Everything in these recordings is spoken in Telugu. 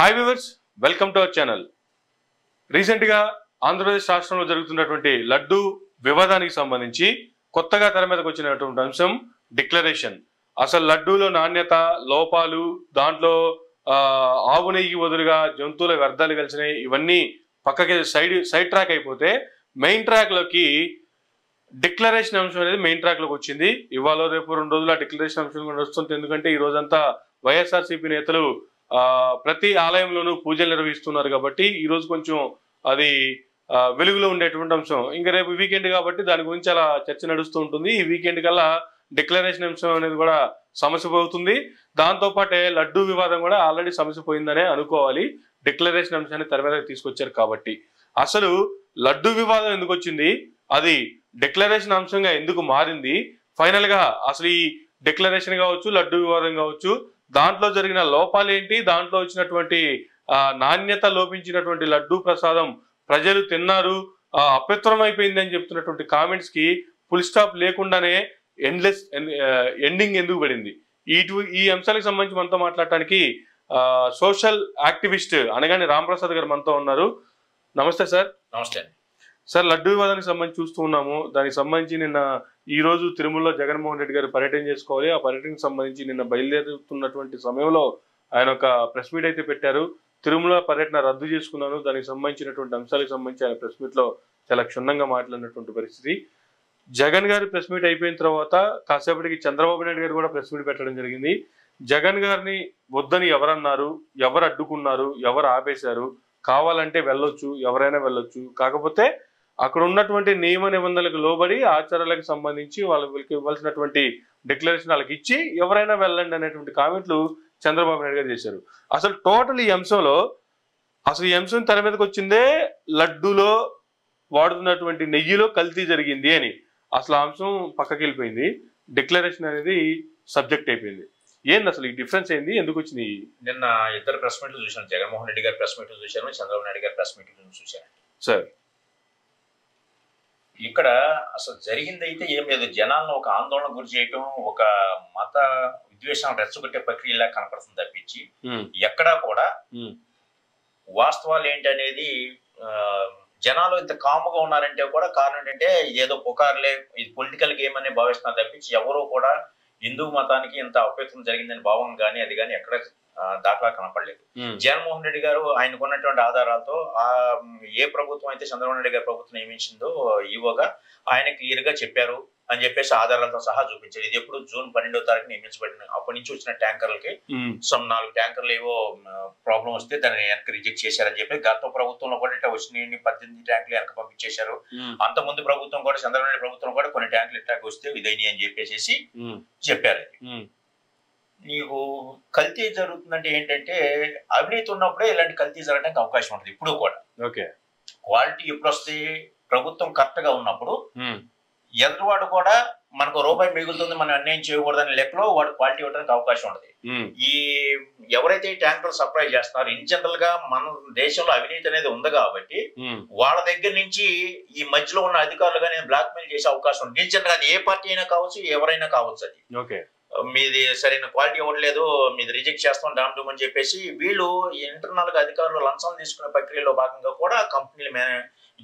Hi viewers, welcome to our channel. రీసెంట్గా ఆంధ్రప్రదేశ్ రాష్ట్రంలో జరుగుతున్నటువంటి లడ్డు వివాదానికి సంబంధించి కొత్తగా తెర మీదకి వచ్చినటువంటి అంశం డిక్లరేషన్. అసలు లడ్డూలో నాణ్యత లోపాలు, దాంట్లో ఆవు నెయ్యి వదులుగా జంతువుల వ్యర్థాలు కలిసినాయి, ఇవన్నీ పక్కకి సైడ్ ట్రాక్ అయిపోతే మెయిన్ ట్రాక్ లోకి డిక్లరేషన్ అంశం అనేది మెయిన్ ట్రాక్ లోకి వచ్చింది. ఇవాళ రేపు 2 రోజులు ఆ డిక్లరేషన్ అంశం కూడా వస్తుంది. ఎందుకంటే ఈ రోజంతా వైఎస్ఆర్సీపీ నేతలు ప్రతి ఆలయంలోనూ పూజలు నిర్వహిస్తున్నారు కాబట్టి ఈ రోజు కొంచెం అది వెలుగులో ఉండేటువంటి అంశం. ఇంకా రేపు వీకెండ్ కాబట్టి దాని గురించి అలా చర్చ నడుస్తూ ఉంటుంది. ఈ వీకెండ్ కల్లా డిక్లరేషన్ అంశం అనేది కూడా సమస్య పోతుంది. దాంతో పాటే లడ్డూ వివాదం కూడా ఆల్రెడీ సమస్య పోయిందనే అనుకోవాలి. డిక్లరేషన్ అంశాన్ని తెర మీదకి తీసుకొచ్చారు కాబట్టి అసలు లడ్డూ వివాదం ఎందుకు వచ్చింది, అది డిక్లరేషన్ అంశంగా ఎందుకు మారింది, ఫైనల్ గా అసలు ఈ డిక్లరేషన్ కావచ్చు, లడ్డూ వివాదం కావచ్చు, దాంట్లో జరిగిన లోపాలు ఏంటి, దాంట్లో వచ్చినటువంటి నాణ్యత లోపించినటువంటి లడ్డూ ప్రసాదం ప్రజలు తిన్నారు, అపవిత్రం అయిపోయింది అని చెప్తున్నటువంటి కామెంట్స్ కి ఫుల్ స్టాప్ లేకుండానే ఎండింగ్ ఎందుకు పడింది, ఈ అంశాలకు సంబంధించి మనతో మాట్లాడటానికి సోషల్ యాక్టివిస్ట్ అనగానే రాంప్రసాద్ గారు మనతో ఉన్నారు. నమస్తే సార్. నమస్తే సార్. లడ్డూ వివాదానికి సంబంధించి చూస్తూ ఉన్నాము. దానికి సంబంధించి నిన్న ఈ రోజు తిరుమలలో జగన్మోహన్ రెడ్డి గారు పర్యటన చేసుకోవాలి. ఆ పర్యటనకు సంబంధించి నిన్న బయలుదేరుతున్నటువంటి సమయంలో ఆయన ఒక ప్రెస్ మీట్ అయితే పెట్టారు. తిరుమల పర్యటన రద్దు చేసుకున్నాను, దానికి సంబంధించినటువంటి అంశాలకు సంబంధించి ఆయన ప్రెస్ మీట్ లో చాలా క్షుణ్ణంగా మాట్లాడినటువంటి పరిస్థితి. జగన్ గారి ప్రెస్ మీట్ అయిపోయిన తర్వాత కాసేపటికి చంద్రబాబు నాయుడు గారు కూడా ప్రెస్ మీట్ పెట్టడం జరిగింది. జగన్ గారిని వద్దని ఎవరన్నారు, ఎవరు అడ్డుకున్నారు, ఎవరు ఆపేశారు, కావాలంటే వెళ్ళొచ్చు, ఎవరైనా వెళ్ళొచ్చు, కాకపోతే అక్కడ ఉన్నటువంటి నియమ నిబంధనలకు లోబడి ఆచారాలకు సంబంధించి వాళ్ళకి ఇవ్వాల్సినటువంటి డిక్లరేషన్ వాళ్ళకి ఇచ్చి ఎవరైనా వెళ్ళండి అనేటువంటి కామెంట్లు చంద్రబాబు నాయుడు గారు చేశారు. అసలు టోటల్ ఈ అంశంలో అసలు ఈ అంశం తెర మీదకి వచ్చిందే లడ్డూలో వాడుతున్నటువంటి నెయ్యిలో కల్తీ జరిగింది అని. అసలు ఆ అంశం పక్కకి వెళ్ళిపోయింది, డిక్లరేషన్ అనేది సబ్జెక్ట్ అయిపోయింది. ఏంది అసలు ఈ డిఫరెన్స్ ఏంది, ఎందుకు వచ్చింది? నిన్న ఇద్దరు ప్రెస్ మీట్లు చూశాను. జగన్మోహన్ రెడ్డి గారి ప్రెస్ మీట్లు చూశాను, చంద్రబాబు నాయుడు గారి ప్రెస్ మీట్లు చూశాను. సార్, ఇక్కడ అసలు జరిగింది అయితే ఏం లేదు. జనాలను ఒక ఆందోళన గురి చేయటం, ఒక మత విద్వేషం రెచ్చగొట్టే ప్రక్రియలా కనపడుతుంది తప్పించి ఎక్కడా కూడా వాస్తవాలు ఏంటనేది జనాలు ఇంత కాముగా ఉన్నారంటే కూడా కారణం ఏంటంటే ఏదో పుకార్లే, ఇది పొలిటికల్ గేమ్ అనే భావిస్తున్నారు తప్పించి ఎవరూ కూడా హిందూ మతానికి ఇంత అపవిత్రం జరిగిందని భావం కానీ అది కానీ ఎక్కడ దాఖలా కనపడలేదు. జగన్మోహన్ రెడ్డి గారు ఆయనకున్నటువంటి ఆధారాలతో ఏ ప్రభుత్వం అయితే చంద్రబాబు నాయుడు గారి ప్రభుత్వం నియమించిందో ఈవోగా ఆయన క్లియర్ గా చెప్పారు అని చెప్పేసి ఆధారాలతో సహా చూపించారు. ఇది ఎప్పుడు జూన్ 12వ తారీఖు నియమించబడిన అప్పటి నుంచి వచ్చిన ట్యాంకర్లకి 4 ట్యాంకర్లు ఏవో ప్రాబ్లం వస్తే దాన్ని వెనక రిజెక్ట్ చేశారని చెప్పి గత ప్రభుత్వంలో కూడా ఇట్లా వచ్చిన 18 ట్యాంకులు వెనక పంపించేశారు. అంత ముందు ప్రభుత్వం కూడా చంద్రబాబు నాయుడు ప్రభుత్వం కూడా కొన్ని ట్యాంకులు ఇట్లా వస్తే ఇదైనా అని చెప్పేసి చెప్పారు. నీకు కల్తీ జరుగుతుందంటే ఏంటంటే అవినీతి ఉన్నప్పుడే ఇలాంటి కల్తీ జరగడానికి అవకాశం ఉంటుంది. ఇప్పుడు కూడా క్వాలిటీ ఎప్పుడు వస్తుంది, ప్రభుత్వం కరెక్ట్ గా ఉన్నప్పుడు ఎదురువాడు కూడా మనకు రూపాయి మిగులుతుంది, మనం అన్యాయం చేయకూడదని లెక్కలో వాడు క్వాలిటీ ఇవ్వడానికి అవకాశం ఉంటుంది. ఈ ఎవరైతే ట్యాంకర్లు సప్లై చేస్తున్నారో ఇన్ జనరల్ గా మన దేశంలో అవినీతి అనేది ఉంది కాబట్టి వాళ్ళ దగ్గర నుంచి ఈ మధ్యలో ఉన్న అధికారులు కానీ బ్లాక్ మెయిల్ చేసే అవకాశం ఉంది. ఇన్ జనరల్ అది ఏ పార్టీ అయినా కావచ్చు, ఎవరైనా కావచ్చు. అది మీది సరైన క్వాలిటీ ఇవ్వట్లేదు, మీది రిజెక్ట్ చేస్తాం డామ్ అని చెప్పేసి వీళ్ళు ఇంటర్నల్ గా అధికారులు లంచం తీసుకునే ప్రక్రియలో భాగంగా కూడా కంపెనీలు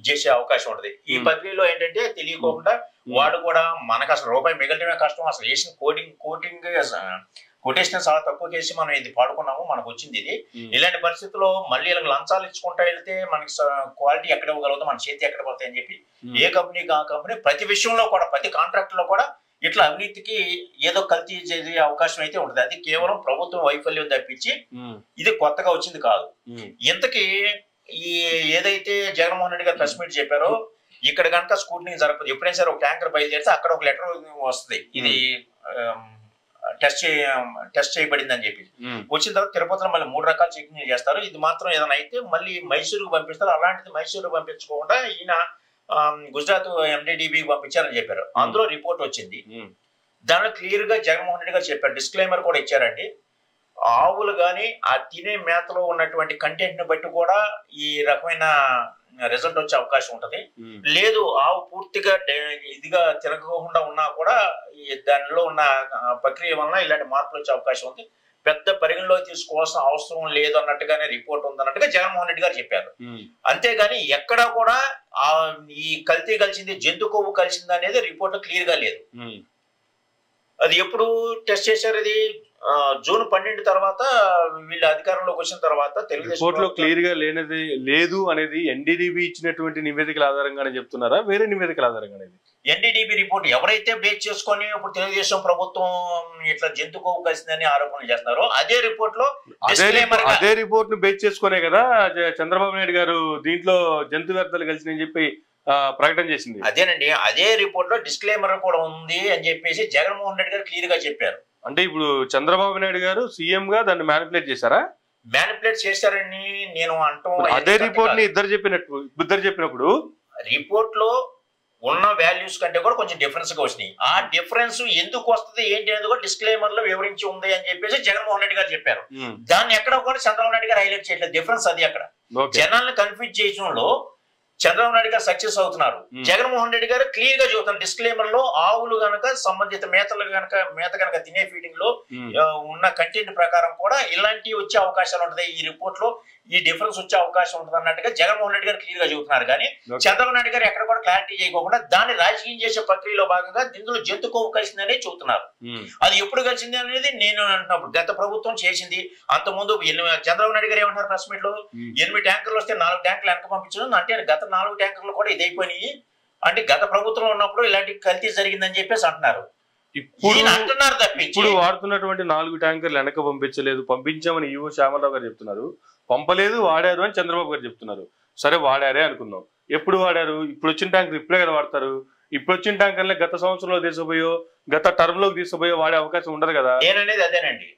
చేసే అవకాశం ఉంటుంది. ఈ ప్రక్రియలో ఏంటంటే తెలియకుండా వాడు కూడా మనకు అసలు రూపాయి మిగలటమే కష్టం, అసలు వేసిన కొటేషన్ చాలా తక్కువ చేసి మనం ఇది పాడుకున్నాము, మనకు వచ్చింది ఇది. ఇలాంటి పరిస్థితుల్లో మళ్ళీ ఇలా లంచాలు ఇచ్చుకుంటా వెళ్తే మనకి క్వాలిటీ ఎక్కడ ఇవ్వగలుగుతాం, మన చేతి ఎక్కడ పడతాయి అని చెప్పి ఏ కంపెనీకి ఆ కంపెనీ ప్రతి విషయంలో కూడా ప్రతి కాంట్రాక్ట్ లో కూడా ఇట్లా అవినీతికి ఏదో కల్తీ చేసే అవకాశం అయితే ఉంటుంది. అది కేవలం ప్రభుత్వం వైఫల్యం తప్పించి ఇది కొత్తగా వచ్చింది కాదు. ఇంతకీ ఈ ఏదైతే జగన్మోహన్ రెడ్డి గారు ప్రెస్ మీట్ చెప్పారో ఇక్కడ కనుక స్కూటనీ జరగదు. ఎప్పుడైనా సరే ఒక ట్యాంకర్ బయలుదేరితే అక్కడ ఒక లెటర్ వస్తుంది, ఇది టెస్ట్ చేయబడింది అని చెప్పి. వచ్చిన తర్వాత తిరుపతిలో మళ్ళీ 3 రకాల చెకింగ్ చేస్తారు. ఇది మాత్రం ఏదైనా అయితే మళ్ళీ మైసూరుకు పంపిస్తారు. అలాంటిది మైసూరు పంపించకుండా ఈయన గుజరాత్ ఎండిడిబికి పంపించారని చెప్పారు. అందులో రిపోర్ట్ వచ్చింది. దానిలో క్లియర్ గా జగన్మోహన్ రెడ్డి గారు చెప్పారు, డిస్క్లైమర్ కూడా ఇచ్చారండి. ఆవులు కానీ ఆ తినే మేతలో ఉన్నటువంటి కంటెంట్ ని బట్టి కూడా ఈ రకమైన రిజల్ట్ వచ్చే అవకాశం ఉంటది. లేదు ఆవు పూర్తిగా ఇదిగా తిరగకుండా ఉన్నా కూడా దానిలో ఉన్న ప్రక్రియ వలన ఇలాంటి మార్పులు వచ్చే అవకాశం ఉంది. పెద్ద పరిగణలో తీసుకోవాల్సిన అవసరం లేదు అన్నట్టుగానే రిపోర్ట్ ఉందన్నట్టుగా జగన్మోహన్ రెడ్డి గారు చెప్పారు. అంతేగాని ఎక్కడా కూడా ఈ కల్తీ కలిసింది, జంతు కొవ్వు కలిసింది అనేది రిపోర్ట్ క్లియర్ గా లేదు. అది ఎప్పుడు టెస్ట్ చేశారు? ఇది జూన్ 12 తర్వాత వీళ్ళ అధికారంలోకి వచ్చిన తర్వాత తెలుగుదేశం క్లియర్ గా లేదు అనేది ఎన్డీడీబీ ఇచ్చినటువంటి నివేదికల ఆధారంగానే చెప్తున్నారా, వేరే నివేదికల ఆధారంగా? ఎన్డీడీబీ రిపోర్ట్ ఎవరైతే బేస్ చేసుకొని ఇప్పుడు తెలుగుదేశం ప్రభుత్వం ఇట్లా జంతు కొవ్వు కలిసిందని ఆరోపణలు చేస్తున్నారో అదే రిపోర్ట్ లో అదే రిపోర్ట్ ను బేస్ చేసుకునే కదా చంద్రబాబు నాయుడు గారు దీంట్లో జంతు వ్యర్థాలు కలిసిందని చెప్పి ప్రకటన చేసింది. అదేనండి, అదే రిపోర్ట్ లో డిస్క్లైమర్ కూడా ఉంది అని చెప్పేసి జగన్మోహన్ రెడ్డి గారు క్లియర్ గా చెప్పారు. అంటే ఇప్పుడు చంద్రబాబు నాయుడు గారు సీఎం గా దాన్ని మ్యానిపులేట్ చేశారా? మ్యానిపులేట్ చేశారని నేను అంటూ అదే రిపోర్ట్ ని ఇద్దరు చెప్పినప్పుడు రిపోర్ట్ లో ఉన్న వాల్యూస్ కంటే కూడా కొంచెం డిఫరెన్స్ గా వచ్చినాయి. ఆ డిఫరెన్స్ ఎందుకు వస్తుంది ఏంటి అనేది కూడా డిస్క్లైమర్ లో వివరించి ఉంది అని చెప్పేసి జగన్మోహన్ రెడ్డి గారు చెప్పారు. దాన్ని ఎక్కడ కూడా చంద్రబాబు నాయుడు గారు హైలైట్ చేయట్లేదు. డిఫరెన్స్ అది అక్కడ జనాల్ని కన్ఫ్యూజ్ చేయడంలో చంద్రబాబు నాయుడు గారు సక్సెస్ అవుతున్నారు. జగన్మోహన్ రెడ్డి గారు క్లియర్ గా చెబుతున్నారు డిస్క్లైమర్ లో ఆవులు గనక సంబంధిత మేత గనక తినే ఫీడింగ్ లో ఉన్న కంటెంట్ ప్రకారం కూడా ఇలాంటివి వచ్చే అవకాశాలు ఉంటాయి, ఈ రిపోర్ట్ లో ఈ డిఫరెన్స్ వచ్చే అవకాశం ఉంటుంది అన్నట్టుగా జగన్మోహన్ రెడ్డి గారు క్లియర్ గా చెబుతున్నారు. కానీ చంద్రబాబు నాయుడు గారు ఎక్కడ కూడా క్లారిటీ చేయకుండా దాన్ని రాజకీయం చేసే ప్రక్రియలో భాగంగా దీనిలో జంతు కొవ్వు కలిసిందని చెబుతున్నారు. అది ఎప్పుడు కలిసింది అనేది నేను అంటున్నప్పుడు గత ప్రభుత్వం చేసింది. అంతకుముందు చంద్రబాబు నాయుడు గారు ఏమంటారు ప్రెస్ మీట్ లో 8 ట్యాంకర్లు వస్తే 4 ట్యాంకర్లు వెనక పంపించడం అంటే గత 4 ట్యాంకర్లు కూడా ఇదైపోయినాయి అంటే గత ప్రభుత్వంలో ఉన్నప్పుడు ఇలాంటి కల్తీ జరిగిందని చెప్పేసి అంటున్నారు. ఇప్పుడు వాడుతున్నటువంటి 4 ట్యాంకర్లు వెనక పంపించామని ఈవో శ్యామలరావు గారు చెప్తున్నారు. పంపలేదు, వాడారు అని చంద్రబాబు గారు చెప్తున్నారు. సరే వాడారే అనుకుందాం. ఎప్పుడు వాడారు? ఇప్పుడు వచ్చిన ట్యాంకర్ ఇప్పుడే కదా వాడతారు. ఇప్పుడు వచ్చిన ట్యాంకర్లే గత సంవత్సరంలో తీసుకుపోయో గత టర్మ్ లోకి తీసుకుపోయో వాడే అవకాశం ఉండదు కదా. నేననేది అదేనండి,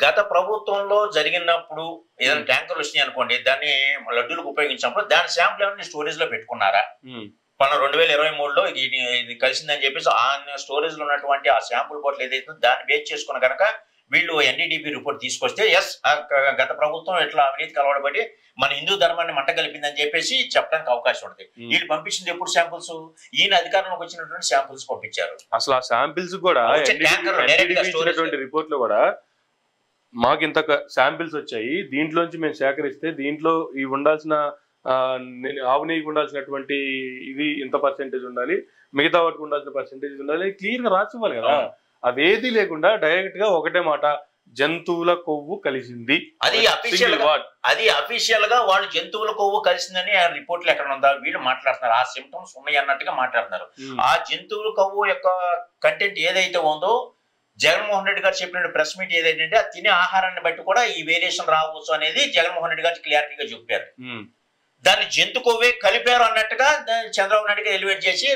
గత ప్రభుత్వంలో జరిగినప్పుడు ఏదైనా ట్యాంకర్లు వచ్చినాయి అనుకోండి, దాన్ని లడ్డూలకు ఉపయోగించినప్పుడు దాని శాంపుల్ ఏమైనా స్టోరేజ్ లో పెట్టుకున్నారా? 2023లో ఇది కలిసిందని చెప్పేసి ఆ స్టోరేజ్ లో ఉన్నటువంటి ఆ శాంపుల్ బాటిల్ ఏదైతే దాన్ని బేస్ చేసుకున్న కనుక వీళ్ళు ఎన్డీడీబీ రిపోర్ట్ తీసుకొస్తే ఎస్ గత ప్రభుత్వం ఎట్లా అవినీతికి అలవాటుపడి మన హిందూ ధర్మాన్ని మంట కలిపిందని చెప్పేసి చెప్పడానికి అవకాశం ఉంటుంది. వీళ్ళు పంపించింది ఎప్పుడు శాంపుల్స్? ఈయన అధికారంలోకి వచ్చినటువంటి శాంపుల్స్ పంపించారు. అసలు ఆ శాంపిల్స్ కూడా రిపోర్ట్ లో కూడా మాకు ఇంత శాంపిల్స్ వచ్చాయి, దీంట్లోంచి మేము సేకరిస్తే దీంట్లో ఈ ఉండాల్సిన ఆవు నెయ్యికి ఉండాల్సినటువంటి ఇది ఇంత పర్సెంటేజ్ ఉండాలి, మిగతా వాటికి ఉండాల్సిన పర్సెంటేజ్ ఉండాలి, క్లియర్ గా రాసివ్వాలి కదా. అవేది లేకుండా డైరెక్ట్ గా ఒకటే మాట జంతువుల కొవ్వు కలిసింది. అది అఫీషియల్ గా వాళ్ళు జంతువుల కొవ్వు కలిసిందని ఆ రిపోర్ట్లు ఎక్కడ ఉందా వీళ్ళు మాట్లాడుతున్నారు. ఆ సిమ్టమ్స్ ఉన్నాయి అన్నట్టుగా మాట్లాడుతున్నారు. ఆ జంతువుల కొవ్వు యొక్క కంటెంట్ ఏదైతే ఉందో జగన్మోహన్ రెడ్డి గారు చెప్పిన ప్రెస్ మీట్ ఏదైతే ఆ తినే ఆహారాన్ని బట్టి కూడా ఈ వేరియేషన్ రావచ్చు అనేది జగన్మోహన్ రెడ్డి గారు క్లియారిటీగా చెప్పారు. దాన్ని జంతు కొవ్వే కలిపారు అన్నట్టుగా చంద్రబాబు నాయుడు గారు ఎలివేట్ చేసి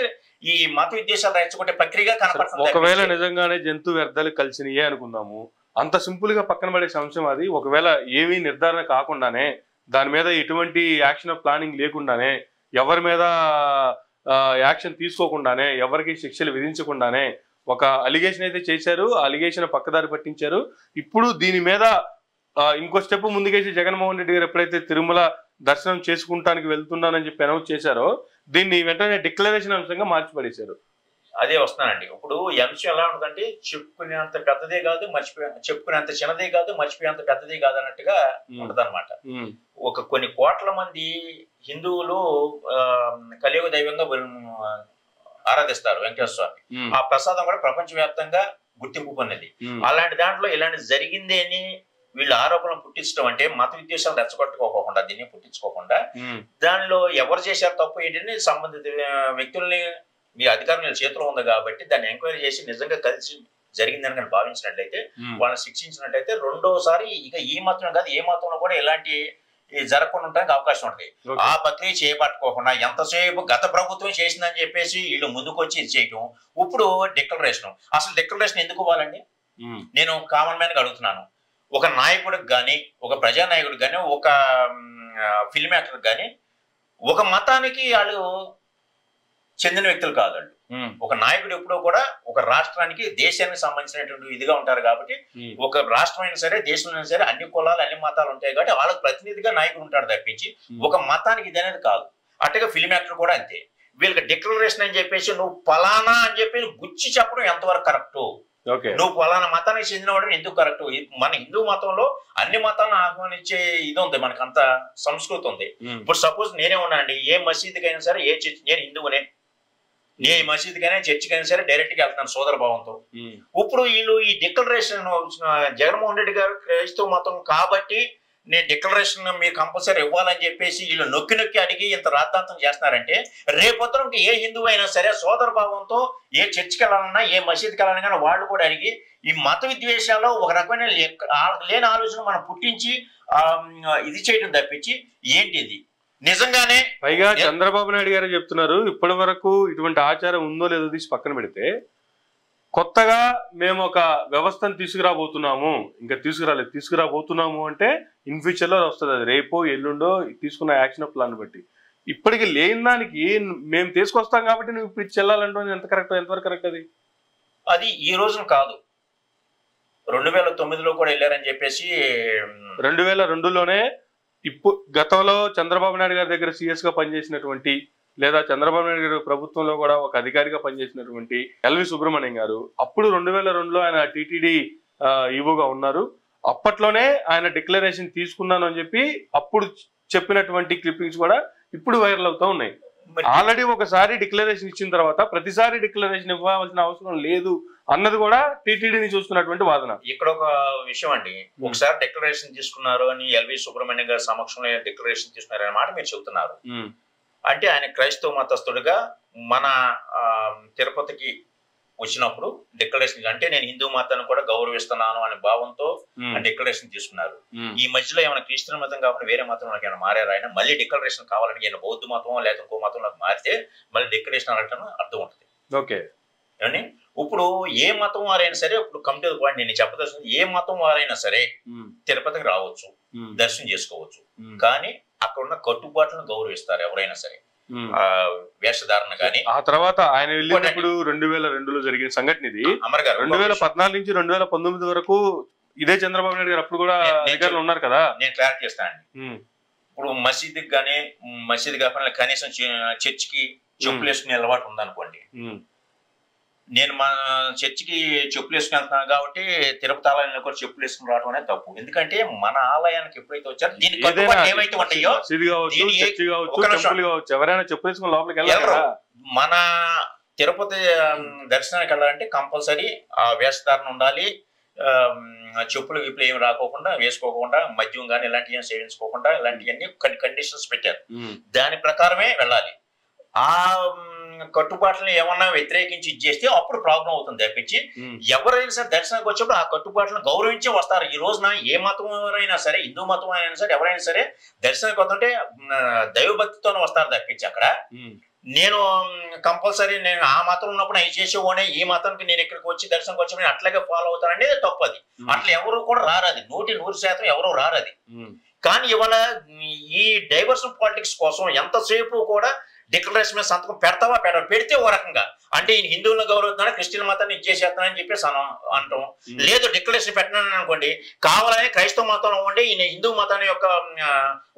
ఈ మత విద్వేషాలు రెచ్చగొట్టే ప్రక్రియగా కనపడుతుంది. ఒకవేళ నిజంగానే జంతు వ్యర్థాలు కలిసినయే అనుకుందాము, అంత సింపుల్ గా పక్కన పడే అంశం అది. ఒకవేళ ఏమీ నిర్ధారణ కాకుండానే దాని మీద ఎటువంటి యాక్షన్ ఆఫ్ ప్లానింగ్ లేకుండానే ఎవరి మీద యాక్షన్ తీసుకోకుండానే ఎవరికి శిక్షలు విధించకుండానే ఒక అలిగేషన్ అయితే చేశారు, ఆ అలిగేషన్ పక్కదారి పట్టించారు. ఇప్పుడు దీని మీద ఇంకో స్టెప్ ముందుకేసి జగన్మోహన్ రెడ్డి గారు ఎప్పుడైతే తిరుమల దర్శనం చేసుకుంటానికి వెళ్తున్నానని చెప్పి అనౌన్స్ చేశారో దీన్ని వెంటనే డిక్లరేషన్ అంశంగా మార్చిపడేశారు. అదే వస్తానండి. ఇప్పుడు ఈ అంశం ఎలా ఉంటుందంటే చెప్పుకునేంత పెద్దదే కాదు, చెప్పుకునేంత చిన్నదే కాదు, మర్చిపోయేంత పెద్దదే కాదు అన్నట్టుగా ఉంటది అనమాట. కొన్ని కోట్ల మంది హిందువులు కలియుగ దైవంగా ఆరాధిస్తారు వెంకటేశ్వర స్వామి. ఆ ప్రసాదం కూడా ప్రపంచవ్యాప్తంగా గుర్తింపు పొందింది. అలాంటి దాంట్లో ఇలాంటి జరిగింది అని వీళ్ళు ఆరోపణలు పుట్టించడం అంటే మత విద్వేషాలు రెచ్చగొట్టుకోకుండా దీన్ని పుట్టించుకోకుండా దానిలో ఎవరు చేశారు తప్పు ఏంటంటే సంబంధిత వ్యక్తుల్ని మీ అధికారం చేతిలో ఉంది కాబట్టి దాన్ని ఎంక్వైరీ చేసి నిజంగా కలిసి జరిగిందని కానీ భావించినట్లయితే వాళ్ళని శిక్షించినట్లయితే రెండోసారి ఇక ఈ మతం కాదు ఏ మతంలో కూడా ఇలాంటి జరగకుండా ఉండడానికి అవకాశం ఉంటుంది. ఆ ప్రక్రియ చేపట్టుకోకుండా ఎంతసేపు గత ప్రభుత్వం చేసిందని చెప్పేసి వీళ్ళు ముందుకొచ్చి ఇది చేయటం. ఇప్పుడు డిక్లరేషన్, అసలు డిక్లరేషన్ ఎందుకు ఇవ్వాలండి? నేను కామన్ మ్యాన్ గా అడుగుతున్నాను. ఒక నాయకుడికి కానీ, ఒక ప్రజానాయకుడికి కానీ, ఒక ఫిల్మ్ యాక్టర్కి కానీ ఒక మతానికి వాళ్ళు చెందిన వ్యక్తులు కాదండి. ఒక నాయకుడు ఎప్పుడో కూడా ఒక రాష్ట్రానికి దేశానికి సంబంధించినటువంటి ఇదిగా ఉంటారు కాబట్టి ఒక రాష్ట్రం అయినా సరే దేశం అయినా సరే అన్ని కులాలు అన్ని మతాలు ఉంటాయి కాబట్టి వాళ్ళకి ప్రతినిధిగా నాయకుడు ఉంటాడు తప్పించి ఒక మతానికి ఇది అనేది కాదు. అట్టగా ఫిల్మ్ యాక్టర్ కూడా అంతే. వీళ్ళకి డిక్లరేషన్ అని చెప్పేసి నువ్వు ఫలానా అని చెప్పి గుచ్చి చెప్పడం ఎంతవరకు కరెక్టు? నువ్వు పలానా మతానికి చెందినవాడు ఎందుకు కరెక్ట్? మన హిందూ మతంలో అన్ని మతాలను ఆహ్వానించే ఇది ఉంది, మనకు అంత సంస్కృతి ఉంది. ఇప్పుడు సపోజ్ నేనే ఉన్నా అండి, ఏ మసీదుకైనా సరే, ఏ చర్చ్, నేను హిందువునే, ఏ మసీదుకైనా చర్చికైనా సరే డైరెక్ట్ గా వెళ్తాను సోదర భావంతో. ఇప్పుడు వీళ్ళు ఈ డిక్లరేషన్ జగన్మోహన్ రెడ్డి గారు క్రైస్తవ మతం కాబట్టి నేను డిక్లరేషన్ మీరు కంపల్సరీ ఇవ్వాలని చెప్పేసి వీళ్ళు నొక్కి నొక్కి అడిగి ఇంత రాద్ధాంతం చేస్తున్నారంటే, రేపొద్దున ఏ హిందువు అయినా సరే సోదర భావంతో ఏ చర్చికి వెళ్ళాలన్నా, ఏ మసీదుకి వెళ్ళాలన్నా కానీ వాళ్ళు కూడా అడిగి ఈ మత విద్వేషాల్లో ఒక రకమైన లేని ఆలోచన మనం పుట్టించి ఇది చేయడం తప్పించి ఏంటిది నిజంగానే. పైగా చంద్రబాబు నాయుడు గారు చెప్తున్నారు, ఇప్పటి వరకు ఇటువంటి ఆచారం ఉందో లేదో తీసి పక్కన పెడితే కొత్తగా మేము ఒక వ్యవస్థను తీసుకురాబోతున్నాము, ఇంకా తీసుకురాబోతున్నాము అంటే ఇన్ ఫ్యూచర్ లో వస్తుంది, అది రేపో ఎల్లుండో తీసుకున్న యాక్షన్ ప్లాన్ బట్టి. ఇప్పటికి లేని దానికి మేము తీసుకొస్తాం కాబట్టి నువ్వు ఇప్పుడు చెల్లాలంటూ ఎంత కరెక్ట్, ఎంతవరకు కరెక్ట్? అది ఈ రోజున కాదు, 2009లో కూడా వెళ్ళారని చెప్పేసి 2002లోనే ఇప్పుడు గతంలో చంద్రబాబు నాయుడు గారి దగ్గర సిఎస్ గా పనిచేసినటువంటి, లేదా చంద్రబాబు నాయుడు గారి ప్రభుత్వంలో కూడా ఒక అధికారిగా పనిచేసినటువంటి ఎల్వి సుబ్రహ్మణ్యం గారు అప్పుడు 2002లో ఆయన టీటీడీ ఈవోగా ఉన్నారు. అప్పట్లోనే ఆయన డిక్లరేషన్ తీసుకున్నాను అని చెప్పి అప్పుడు చెప్పినటువంటి క్లిప్పింగ్స్ కూడా ఇప్పుడు వైరల్ అవుతా ఉన్నాయి. ఆల్రెడీ ఒకసారి డిక్లరేషన్ ఇచ్చిన తర్వాత ప్రతిసారి డిక్లరేషన్ ఇవ్వాల్సిన అవసరం లేదు అన్నది కూడా టీటీడీని చూస్తున్నటువంటి వాదన. ఇక్కడ ఒక విషయం అండి, ఒకసారి డిక్లరేషన్ తీసుకున్నారు అని ఎల్వి సుబ్రహ్మణ్యం గారి సమక్షంలో డిక్లరేషన్ తీసుకున్నారు అనే మాట మీరు చెబుతున్నారు. అంటే ఆయన క్రైస్తవ మతస్థుడిగా మన తిరుపతికి వచ్చినప్పుడు డిక్లరేషన్, అంటే నేను హిందూ మతాన్ని కూడా గౌరవిస్తున్నాను అనే భావంతో డిక్లరేషన్ తీసుకున్నారు. ఈ మధ్యలో ఏమైనా క్రిస్టియన్ మతం కాకుండా వేరే మతంలో ఏమైనా మారారు ఆయన? మళ్ళీ డిక్లరేషన్ కావాలని ఏమైనా బౌద్ధ మతం లేదా ఇంకో మతంలోకి మారితే మళ్ళీ డిక్లరేషన్ అనడం అర్థం ఉంటుంది. ఓకే ఏమండి, ఇప్పుడు ఏ మతం వారైనా సరే, ఇప్పుడు కమిటీ పాయింట్ నేను చెప్పదలుచుకుంది, ఏ మతం వారైనా సరే తిరుపతికి రావచ్చు, దర్శనం చేసుకోవచ్చు, కానీ అక్కడ ఉన్న కట్టుబాట్లను గౌరవిస్తారు ఎవరైనా సరే, వేషధారణ కానీ. ఆ తర్వాత ఆయన వెళ్ళినప్పుడు 2002లో జరిగిన సంఘటన ఇది. 2014 నుంచి 2019 వరకు ఇదే చంద్రబాబు నాయుడు గారు అప్పుడు కూడా అధికారులు ఉన్నారు కదా. నేను క్లారిటీ ఇస్తానండి. ఇప్పుడు మసీదుకి కానీ, మసీదు కాకుండా కనీసం చర్చికి చెప్పులు వేసుకునే అలవాటు ఉందనుకోండి, నేను మా చర్చికి చెప్పులు వేసుకుని వెళ్తున్నాను కాబట్టి తిరుపతి ఆలయంలో కూడా చెప్పులు వేసుకుని రావడం అనేది తప్పు. ఎందుకంటే మన ఆలయానికి ఎప్పుడైతే వచ్చారో దీనికి ఏవైతే ఉంటాయో, మన తిరుపతి దర్శనానికి వెళ్ళాలంటే కంపల్సరీ ఆ వేషధారణ ఉండాలి, చెప్పులు గిప్పులు ఏమి రాకోకుండా, వేసుకోకుండా, మద్యం కానీ ఇలాంటివి ఏమి సేవించుకోకుండా, ఇలాంటివన్నీ కండిషన్స్ పెట్టారు. దాని ప్రకారమే వెళ్ళాలి. ఆ కట్టుబాట్లను ఏమన్నా వ్యతిరేకించి ఇచ్చేస్తే అప్పుడు ప్రాబ్లం అవుతుంది తప్పించి, ఎవరైనా సరే దర్శనానికి వచ్చినప్పుడు ఆ కట్టుబాట్లను గౌరవించి వస్తారు. ఈ రోజున ఏ మతం అయినా సరే, హిందూ మతం అయినా సరే, ఎవరైనా సరే దర్శనానికి వస్తుంటే దైవభక్తితోనే వస్తారు తప్పించి, అక్కడ నేను కంపల్సరీ నేను ఆ మతం ఉన్నప్పుడు అవి చేసేవాడే, ఈ మతానికి నేను ఇక్కడికి వచ్చి దర్శనంకి వచ్చి నేను అట్లాగే ఫాలో అవుతాను అనేది తప్పు. అది అట్లా ఎవరు కూడా రారది, 100% ఎవరు రారది. కానీ ఇవాళ ఈ డైవర్షన్ పాలిటిక్స్ కోసం ఎంతసేపు కూడా డిక్లరేషన్ మీద సంతకం పెడతావా పెడితే ఓ రకంగా, అంటే ఈయన హిందువులను గౌరవిస్తున్నాడు, క్రిస్టియన్ మతాన్ని ఇచ్చేసేస్తానని చెప్పేసి అంటాం. లేదు డిక్లరేషన్ పెట్టినాను అనుకోండి, కావాలని క్రైస్తవ మతంలో ఉండి ఈయన హిందూ మతాన్ని యొక్క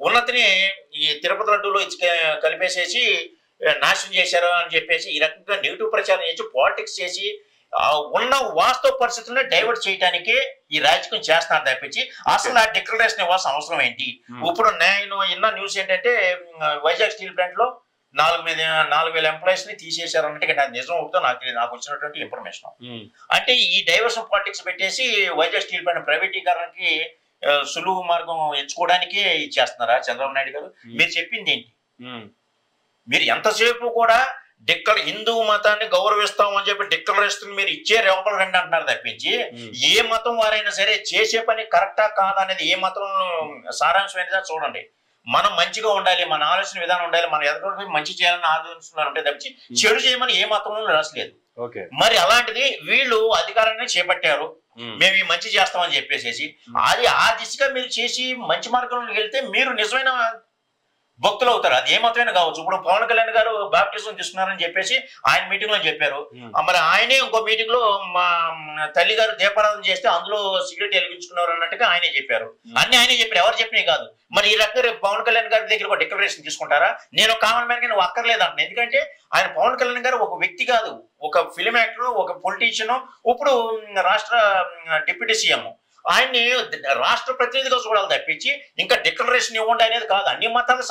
ఉన్నతిని ఈ తిరుపతి లడ్డూలో కలిపేసేసి నాశనం చేశారు అని చెప్పేసి ఈ రకంగా నెగిటివ్ ప్రచారం చేసి పాలిటిక్స్ చేసి ఉన్న వాస్తవ పరిస్థితులను డైవర్ట్ చేయడానికే ఈ రాజకీయం చేస్తున్నారు తప్పించి అసలు ఆ డిక్లరేషన్ ఇవ్వాల్సిన అవసరం ఏంటి? ఇప్పుడు నేను ఇన్న న్యూస్ ఏంటంటే వైజాగ్ స్టీల్ ప్లాంట్ లో 4,000 ఎంప్లాయీస్ ని తీసేశారన్నట్టు అది నిజం అవుతుందో నాకు వచ్చినటువంటి ఇన్ఫర్మేషన్. అంటే ఈ డైవర్షన్ పాలిటిక్స్ పెట్టేసి వైజాగ్ స్టీల్ ప్లాంట్ ప్రైవేటీకరణకి సులువు మార్గం ఎంచుకోవడానికే ఇచ్చేస్తున్నారా చంద్రబాబు నాయుడు గారు? మీరు చెప్పింది ఏంటి? మీరు ఎంతసేపు కూడా హిందూ మతాన్ని గౌరవిస్తాం అని చెప్పి డిక్లరేషన్ మీరు ఇచ్చే రేపలు రండి అంటున్నారు తప్పించి, ఏ మతం వారైనా సరే చేసే పని కరెక్టా కాదా అనేది ఏ మతం సారాంశం ఏంటిదా చూడండి. మనం మంచిగా ఉండాలి, మన ఆలోచన విధానం ఉండాలి, మన ఎదుటి మంచి చేయాలని ఆలోచిస్తున్నారు అంటే తప్పించి చెడు చేయమని ఏ మతంలో రాసలేదు. మరి అలాంటిది వీళ్ళు అధికారాన్ని చేపట్టారు, మేము ఈ మంచి చేస్తామని చెప్పేసి అది ఆ దిశగా మీరు చేసి మంచి మార్గంలోకి వెళ్తే మీరు నిజమైన భక్తులు అవుతారు. అది ఏ మతమైనా కావచ్చు. ఇప్పుడు పవన్ కళ్యాణ్ గారు బాప్టిజం తీసుకున్నారని చెప్పేసి ఆయన మీటింగ్ లో చెప్పారు. మరి ఆయనే ఇంకో మీటింగ్ లో మా తల్లి గారు దీపారాధన చేస్తే అందులో సిగరెట్ వెలిగించుకున్నారు అన్నట్టుగా ఆయనే చెప్పారు. అన్ని ఆయనే చెప్పారు, ఎవరు చెప్పినవి కాదు. మరి ఈ రకంగా రేపు పవన్ కళ్యాణ్ గారి దగ్గర ఒక డిక్లరేషన్ తీసుకుంటారా? నేను కామన్ మ్యాన్ గా నువ్వు అక్కర్లేదు అంటున్నాను. ఎందుకంటే ఆయన పవన్ కళ్యాణ్ గారు ఒక వ్యక్తి కాదు, ఒక ఫిలిం యాక్టర్, ఒక పొలిటీషియన్, ఇప్పుడు రాష్ట్ర డిప్యూటీ సీఎం, ఆయన్ని రాష్ట్ర ప్రతినిధిగా చూడాలి తప్పించి ఇంకా డిక్లరేషన్ ఇవ్వండి అనేది కాదు. అన్ని మతాలకు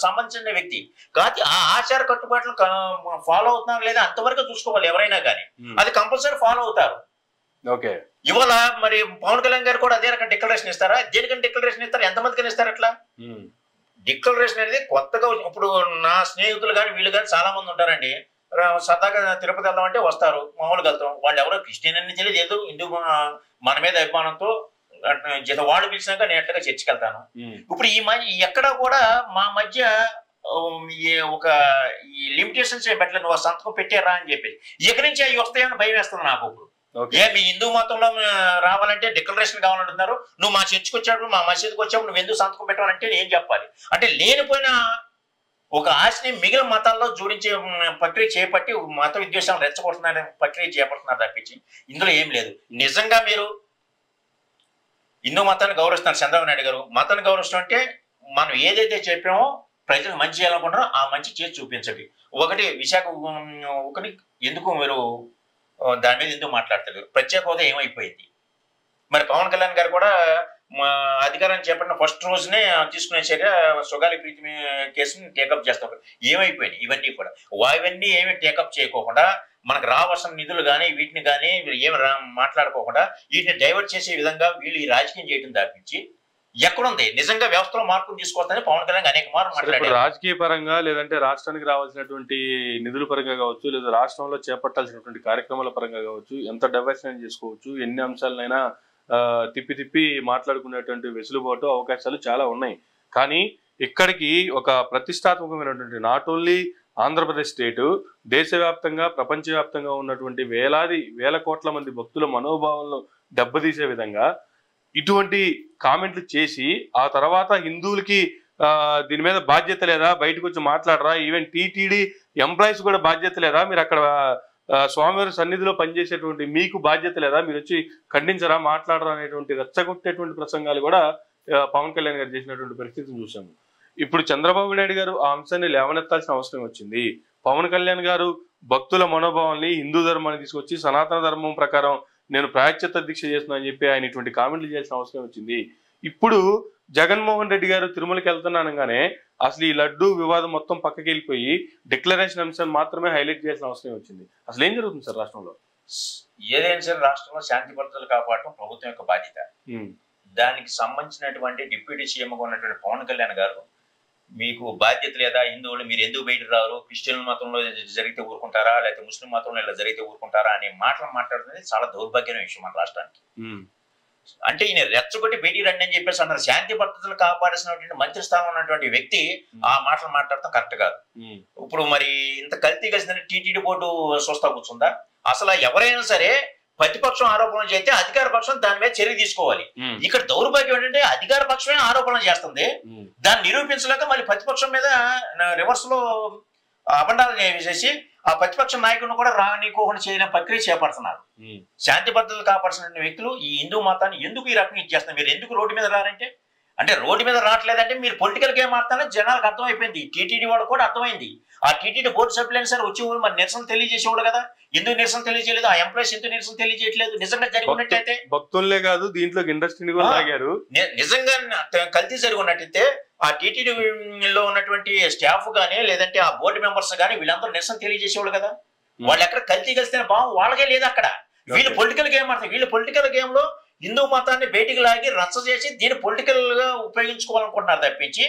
సంబంధించిన వ్యక్తి కాదు, ఆ ఆచార కట్టుబాట్లు ఫాలో అవుతున్నారు లేదా అంతవరకు చూసుకోవాలి ఎవరైనా కానీ, అది కంపల్సరీ ఫాలో అవుతారు. ఓకే, ఇవాళ మరి పవన్ కళ్యాణ్ గారు కూడా అదే రకం డిక్లరేషన్ ఇస్తారా? దేనికని డిక్లరేషన్ ఇస్తారు? ఎంతమందికి ఇస్తారు అట్లా? డిక్లరేషన్ అనేది కొత్తగా ఇప్పుడు నా స్నేహితులు కానీ వీళ్ళు కానీ చాలా మంది ఉంటారండి, సరదాగా తిరుపతి వెళ్దామంటే వస్తారు, మామూలుగా వెళ్తాం. వాళ్ళు ఎవరో క్రిస్టియన్ అని తెలియదు, హిందూ మన మీద అభిమానంతో వాళ్ళు పిలిచినాక నేను ఎట్లా చర్చికి వెళ్తాను. ఇప్పుడు ఈ ఎక్కడ కూడా మా మధ్య ఒక ఈ లిమిటేషన్స్ ఏం పెట్టలేదు, నువ్వు సంతకం పెట్టారా అని చెప్పి. ఇక్కడి నుంచి అవి వస్తాయని భయం వేస్తుంది నాకు. ఇప్పుడు మీ హిందూ మతంలో రావాలంటే డిక్లరేషన్ కావాలంటున్నారు, నువ్వు మా చర్చికి వచ్చాడు, మా మసీదుకి వచ్చావు, నువ్వు ఎందుకు సంతకం పెట్టాలంటే ఏం చెప్పాలి? అంటే లేనిపోయిన ఒక ఆశని మిగిలిన మతాల్లో జోడించే ప్రక్రియ చేపట్టి మత విద్వేషాలు రెచ్చగొడుతున్నారని ప్రక్రియ చేపడుతున్నారు తప్పించి ఇందులో ఏం లేదు. నిజంగా మీరు హిందూ మతాన్ని గౌరవిస్తున్నారు చంద్రబాబు నాయుడు గారు. మతాన్ని గౌరవిస్తాం అంటే మనం ఏదైతే చెప్పామో ప్రజలు మంచి చేయాలనుకుంటారో ఆ మంచి చేసి చూపించండి. ఒకటి విశాఖ ఒకటి ఎందుకు మీరు దాని మీద ఎందుకు మాట్లాడతారు? ప్రత్యేక హోదా ఏమైపోయింది? మరి పవన్ కళ్యాణ్ గారు కూడా అధికారాన్ని చేపట్టిన ఫస్ట్ రోజునే తీసుకునే చర్య సుగాలి ప్రీతి కేసుని టేకప్ చేస్తారు. ఏమైపోయినాయి ఇవన్నీ కూడా? ఇవన్నీ ఏమి టేకప్ చేయకోకుండా మనకు రావాల్సిన నిధులు కానీ వీటిని కానీ ఏమి మాట్లాడుకోకుండా వీటిని డైవర్ట్ చేసే విధంగా వీళ్ళు ఈ రాజకీయం చేయడం తప్పించి ఎక్కడుంది? నిజంగా వ్యవస్థలో మార్పులు తీసుకొస్తానని పవన్ కళ్యాణ్ అనేక మార్లు మాట్లాడారు. రాజకీయ పరంగా లేదంటే రాష్ట్రానికి రావాల్సినటువంటి నిధుల పరంగా కావచ్చు, లేదా రాష్ట్రంలో చేపట్టాల్సినటువంటి కార్యక్రమాల పరంగా కావచ్చు, ఎంత డైవర్షన్ చేసుకోవచ్చు, ఎన్ని అంశాలనైనా తిప్పి తిప్పి మాట్లాడుకునేటువంటి వెసులుబాటు అవకాశాలు చాలా ఉన్నాయి. కానీ ఇక్కడికి ఒక ప్రతిష్టాత్మకమైనటువంటి నాట్ ఓన్లీ ఆంధ్రప్రదేశ్ స్టేటు, దేశవ్యాప్తంగా ప్రపంచవ్యాప్తంగా ఉన్నటువంటి వేల కోట్ల మంది భక్తుల మనోభావాలను దెబ్బతీసే విధంగా ఇటువంటి కామెంట్లు చేసి ఆ తర్వాత హిందువులకి దీని మీద బాధ్యత లేదా, బయటకు వచ్చి మాట్లాడరా, ఈవెన్ టీటీడీ ఎంప్లాయీస్ కూడా బాధ్యత లేదా, మీరు అక్కడ స్వామివారి సన్నిధిలో పనిచేసేటువంటి మీకు బాధ్యత లేదా, మీరు వచ్చి ఖండించరా, మాట్లాడరా అనేటువంటి రెచ్చగొట్టేటువంటి ప్రసంగాలు కూడా పవన్ కళ్యాణ్ గారు చేసినటువంటి పరిస్థితిని చూసాము. ఇప్పుడు చంద్రబాబు నాయుడు గారు ఆ అంశాన్ని లేవనెత్తాల్సిన అవసరం వచ్చింది. పవన్ కళ్యాణ్ గారు భక్తుల మనోభావాల్ని హిందూ ధర్మాన్ని తీసుకొచ్చి సనాతన ధర్మం ప్రకారం నేను ప్రాయశ్చిత్త దీక్ష చేస్తున్నా అని చెప్పి ఆయన ఇటువంటి కామెంట్లు చేయాల్సిన అవసరం వచ్చింది. ఇప్పుడు జగన్మోహన్ రెడ్డి గారు తిరుమలకి వెళ్తున్నానగానే అసలు ఈ లడ్డు వివాదం మొత్తం పక్కకి వెళ్ళిపోయి డిక్లరేషన్ అంశాన్ని మాత్రమే హైలైట్ చేయాల్సిన అవసరం వచ్చింది. అసలు ఏం జరుగుతుంది సార్ రాష్ట్రంలో? ఏదైనా సరే రాష్ట్రంలో శాంతి భద్రతలు కాపాడటం ప్రభుత్వం యొక్క బాధ్యత. దానికి సంబంధించినటువంటి డిప్యూటీ సీఎంగా ఉన్నటువంటి పవన్ కళ్యాణ్ గారు మీకు బాధ్యత లేదా, హిందువులు మీరు ఎందుకు బయటకు రారు, క్రిస్టియన్ మతంలో జరిగితే ఊరుకుంటారా, లేకపోతే ముస్లిం మతంలో ఇలా జరిగితే ఊరుకుంటారా అనే మాటలు మాట్లాడుతుంది చాలా దౌర్భాగ్యమైన విషయం మన రాష్ట్రానికి. అంటే ఈయన రెచ్చగొట్టి బయటికి రండి అని చెప్పేసి అన్నారు. శాంతి భద్రతలు కాపాడాల్సినటువంటి మంత్రి స్థానం ఉన్నటువంటి వ్యక్తి ఆ మాటలు మాట్లాడటం కరెక్ట్ కాదు. ఇప్పుడు మరి ఇంత కల్తీ కలిసిందంటే టీటీడీ బోర్డు చూస్తా కూర్చుందా? అసలు ఎవరైనా సరే ప్రతిపక్షం ఆరోపణలు చేస్తే అధికార పక్షం దాని మీద చర్య తీసుకోవాలి. ఇక్కడ దౌర్భాగ్యం ఏంటంటే అధికార పక్షమే ఆరోపణలు చేస్తుంది, దాన్ని నిరూపించలేక మళ్ళీ ప్రతిపక్షం మీద రివర్స్ లో అబండాలు చేసి ఆ ప్రతిపక్ష నాయకుడిని కూడా రానికోకుండా చేయని ప్రక్రియ చేపడుతున్నారు. శాంతి భద్రతలు కాపాడాల్సిన వ్యక్తులు ఈ హిందూ మతాన్ని ఎందుకు ఈ రకంగా ఇచ్చేస్తున్నారు? మీరు ఎందుకు రోడ్డు మీద రారంటే, అంటే రోడ్డు మీద రావట్లేదంటే మీరు పొలిటికల్ గేమ్ ఆడుతున్నారని జనాలకు అర్థమైపోయింది. టీటీడీ వాళ్ళు కూడా అర్థమైంది. ఆ టీటీడీ బోర్డు సభ్యులైన సరే వచ్చేవాళ్ళు మరి నిరసన తెలియజేసేవాళ్ళు కదా, ఎందుకు నిరసన తెలియజేయలేదు? ఆ ఎంప్లాయీస్ ఎందుకు నిరసన తెలియజేయట్లేదు? నిజంగా జరిగి ఉన్నట్టయితే భక్తులే కాదు దీంట్లో ఇండస్ట్రీని కూడా లాగారు. నిజంగా కల్తీ జరిగి ఉన్నట్టయితే ఆ టీటీడీలో ఉన్నటువంటి స్టాఫ్ గానీ లేదంటే ఆ బోర్డు మెంబర్స్ గానీ వీళ్ళందరూ నిరసన తెలియజేసేవాళ్ళు కదా. వాళ్ళు ఎక్కడ కల్తీ కలిస్తే భావం వాళ్ళకే లేదు అక్కడ. వీళ్ళు పొలిటికల్ గేమ్ ఆడతారు. వీళ్ళు పొలిటికల్ గేమ్ లో హిందూ మతాన్ని బయటికి లాగి రచ్చ చేసి దీన్ని పొలిటికల్ గా ఉపయోగించుకోవాలనుకుంటున్నారు తప్పించి.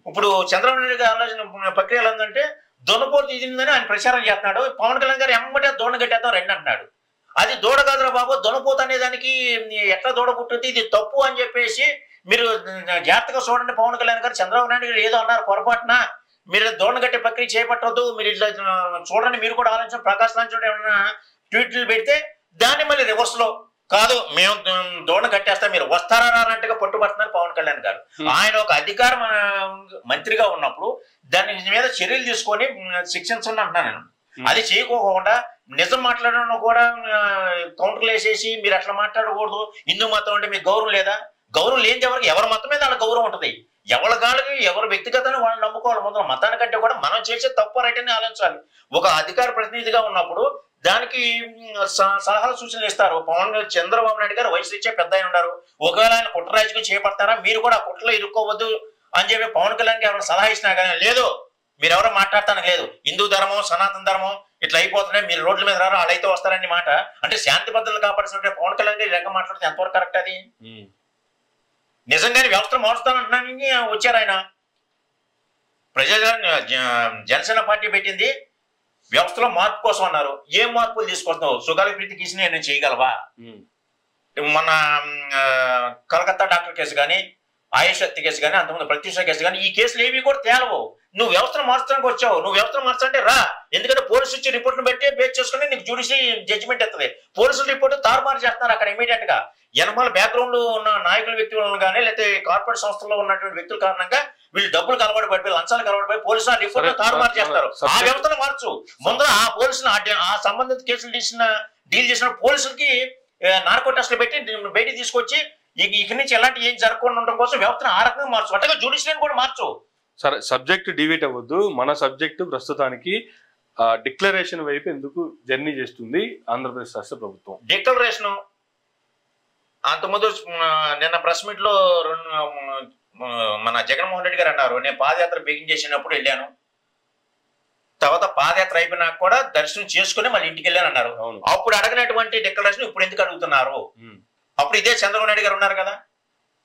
ఇప్పుడు చంద్రబాబు నాయుడు గారి ఆలోచన ప్రక్రియలు ఏంటంటే దొనపోటు తీసిందని ఆయన ప్రచారం చేస్తున్నాడు. పవన్ కళ్యాణ్ గారు ఎమ్మటే దోణ కట్టేద్దాం రండి అంటున్నాడు. అది దూడ కాదురా బాబు, దొనపోత అనే దానికి ఎట్లా దూడ పుట్టింది, ఇది తప్పు అని చెప్పేసి మీరు జాగ్రత్తగా చూడండి. పవన్ కళ్యాణ్ గారు చంద్రబాబు నాయుడు గారు ఏదో అన్నారు పొరపాటున, మీరు దోణ కట్టే ప్రక్రియ చేపట్టవద్దు, మీరు ఇట్లా చూడండి, మీరు కూడా ఆలోచన ప్రకాశ్ లాంటి ఏమైనా ట్వీట్లు పెడితే దాన్ని మళ్ళీ రివర్స్ లో కాదు మేము దోణ కట్టేస్తా మీరు వస్తారా రానంటగా పట్టుబడుతున్నారు పవన్ కళ్యాణ్ గారు. ఆయన ఒక అధికార మంత్రిగా ఉన్నప్పుడు దాని మీద చర్యలు తీసుకొని శిక్షించండి అంటున్నాను నేను. అది చేయకోకుండా నిజం మాట్లాడడం కూడా కౌంటర్లు వేసేసి మీరు అట్లా మాట్లాడకూడదు, హిందూ మతం అంటే మీకు గౌరవం లేదా? గౌరవం లేని ఎవరికి ఎవరి మతం మీద వాళ్ళ గౌరవం ఉంటుంది. ఎవరి ఎవరు వ్యక్తిగతంగా వాళ్ళని నమ్ముకోవాలి. ముందు మతానికంటే కూడా మనం చేసే తప్పు రైట్ అని ఆలోచించాలి. ఒక అధికార ప్రతినిధిగా ఉన్నప్పుడు దానికి సలహాలు సూచనలు ఇస్తారు. చంద్రబాబు నాయుడు గారు వయసు ఇచ్చే పెద్ద ఆయన ఉన్నారు. ఒకవేళ ఆయన కుట్ర రాజకీయం చేపడతారా, మీరు కూడా ఆ కుట్రలో ఇరుక్కోవద్దు అని చెప్పి పవన్ కళ్యాణ్కి ఎవరైనా సలహా ఇచ్చినా కానీ లేదు, మీరెవరో మాట్లాడటానికి లేదు, హిందూ ధర్మం సనాతన ధర్మం ఇట్లా అయిపోతున్నాయి, మీరు రోడ్ల మీద రారు వాళ్ళైతే వస్తారని మాట. అంటే శాంతి భద్రతలు కాపాడుతున్న పవన్ కళ్యాణ్ గారు లెక్క మాట్లాడితే ఎంతవరకు కరెక్ట్? అది నిజంగానే వ్యవస్థ మారుస్తానంటున్నాను వచ్చారు ఆయన. జనసేన పార్టీ పెట్టింది వ్యవస్థలో మార్పు కోసం అన్నారు. ఏం మార్పులు తీసుకొస్తున్నావు? సుగాలి ప్రీతి కేసుని నేను చేయగలవా? మన కలకత్తా డాక్టర్ కేసు కానీ, ఆయుష్ హత్య కేసు కానీ, అంతకుముందు ప్రత్యూష కేసు కానీ, ఈ కేసులు ఏవి కూడా తేలవు. నువ్వు వ్యవస్థను మార్చడానికి వచ్చావు. నువ్వు వ్యవస్థను మార్చాలంటే రా, ఎందుకంటే పోలీసు ఇచ్చే రిపోర్ట్ను బట్టి బేస్ చేసుకుని నీకు జ్యుడిషియల్ జడ్జిమెంట్ ఎత్తది. పోలీసుల రిపోర్ట్ తారుమారు చేస్తున్నారు అక్కడ ఇమీడియట్ గా. ఎనమాల బ్యాక్గ్రౌండ్ ఉన్న నాయకుల వ్యక్తులను కానీ లేకపోతే కార్పొరేట్ సంస్థల్లో ఉన్నటువంటి వ్యక్తుల కారణంగా వీళ్ళు డబ్బులు కలబడి పడిపోయి, లంచాలు కలబడి పోయి పోలీసులు ఆ రిపోర్ట్ తారుమారు చేస్తారు. ఆ వ్యవస్థను మార్చు. ముందర ఆ పోలీసులు ఆ సంబంధిత కేసులు డీల్ చేసిన పోలీసులకి నార్కో టెస్టులు పెట్టి బయటికి తీసుకొచ్చి ఇక్కడి నుంచి ఎలాంటి ఏం జరగకుండా ఉండడం కోసం వ్యవస్థను ఆ రకంగా మార్చు. అట్టగా జ్యుడిషియల్ కూడా మార్చు. సరే, సబ్జెక్ట్ డివేట్ అవ్వద్దు. మన సబ్జెక్టు ప్రస్తుతానికి డిక్లరేషన్ వైపు ఎందుకు జర్నీ చేస్తుంది ఆంధ్రప్రదేశ్ రాష్ట్ర ప్రభుత్వం? డిక్లరేషన్ అంతకుముందు నిన్న ప్రెస్ మీట్ లో మన జగన్మోహన్ రెడ్డి గారు అన్నారు, నేను పాదయాత్ర బిగిన్ చేసినప్పుడు వెళ్ళాను, తర్వాత పాదయాత్ర అయిపోయినాక కూడా దర్శనం చేసుకుని మళ్ళీ ఇంటికి వెళ్ళాను అన్నారు. అప్పుడు అడగినటువంటి డిక్లరేషన్ ఇప్పుడు ఎందుకు అడుగుతున్నారు? అప్పుడు ఇదే చంద్రబాబు నాయుడు గారు ఉన్నారు కదా.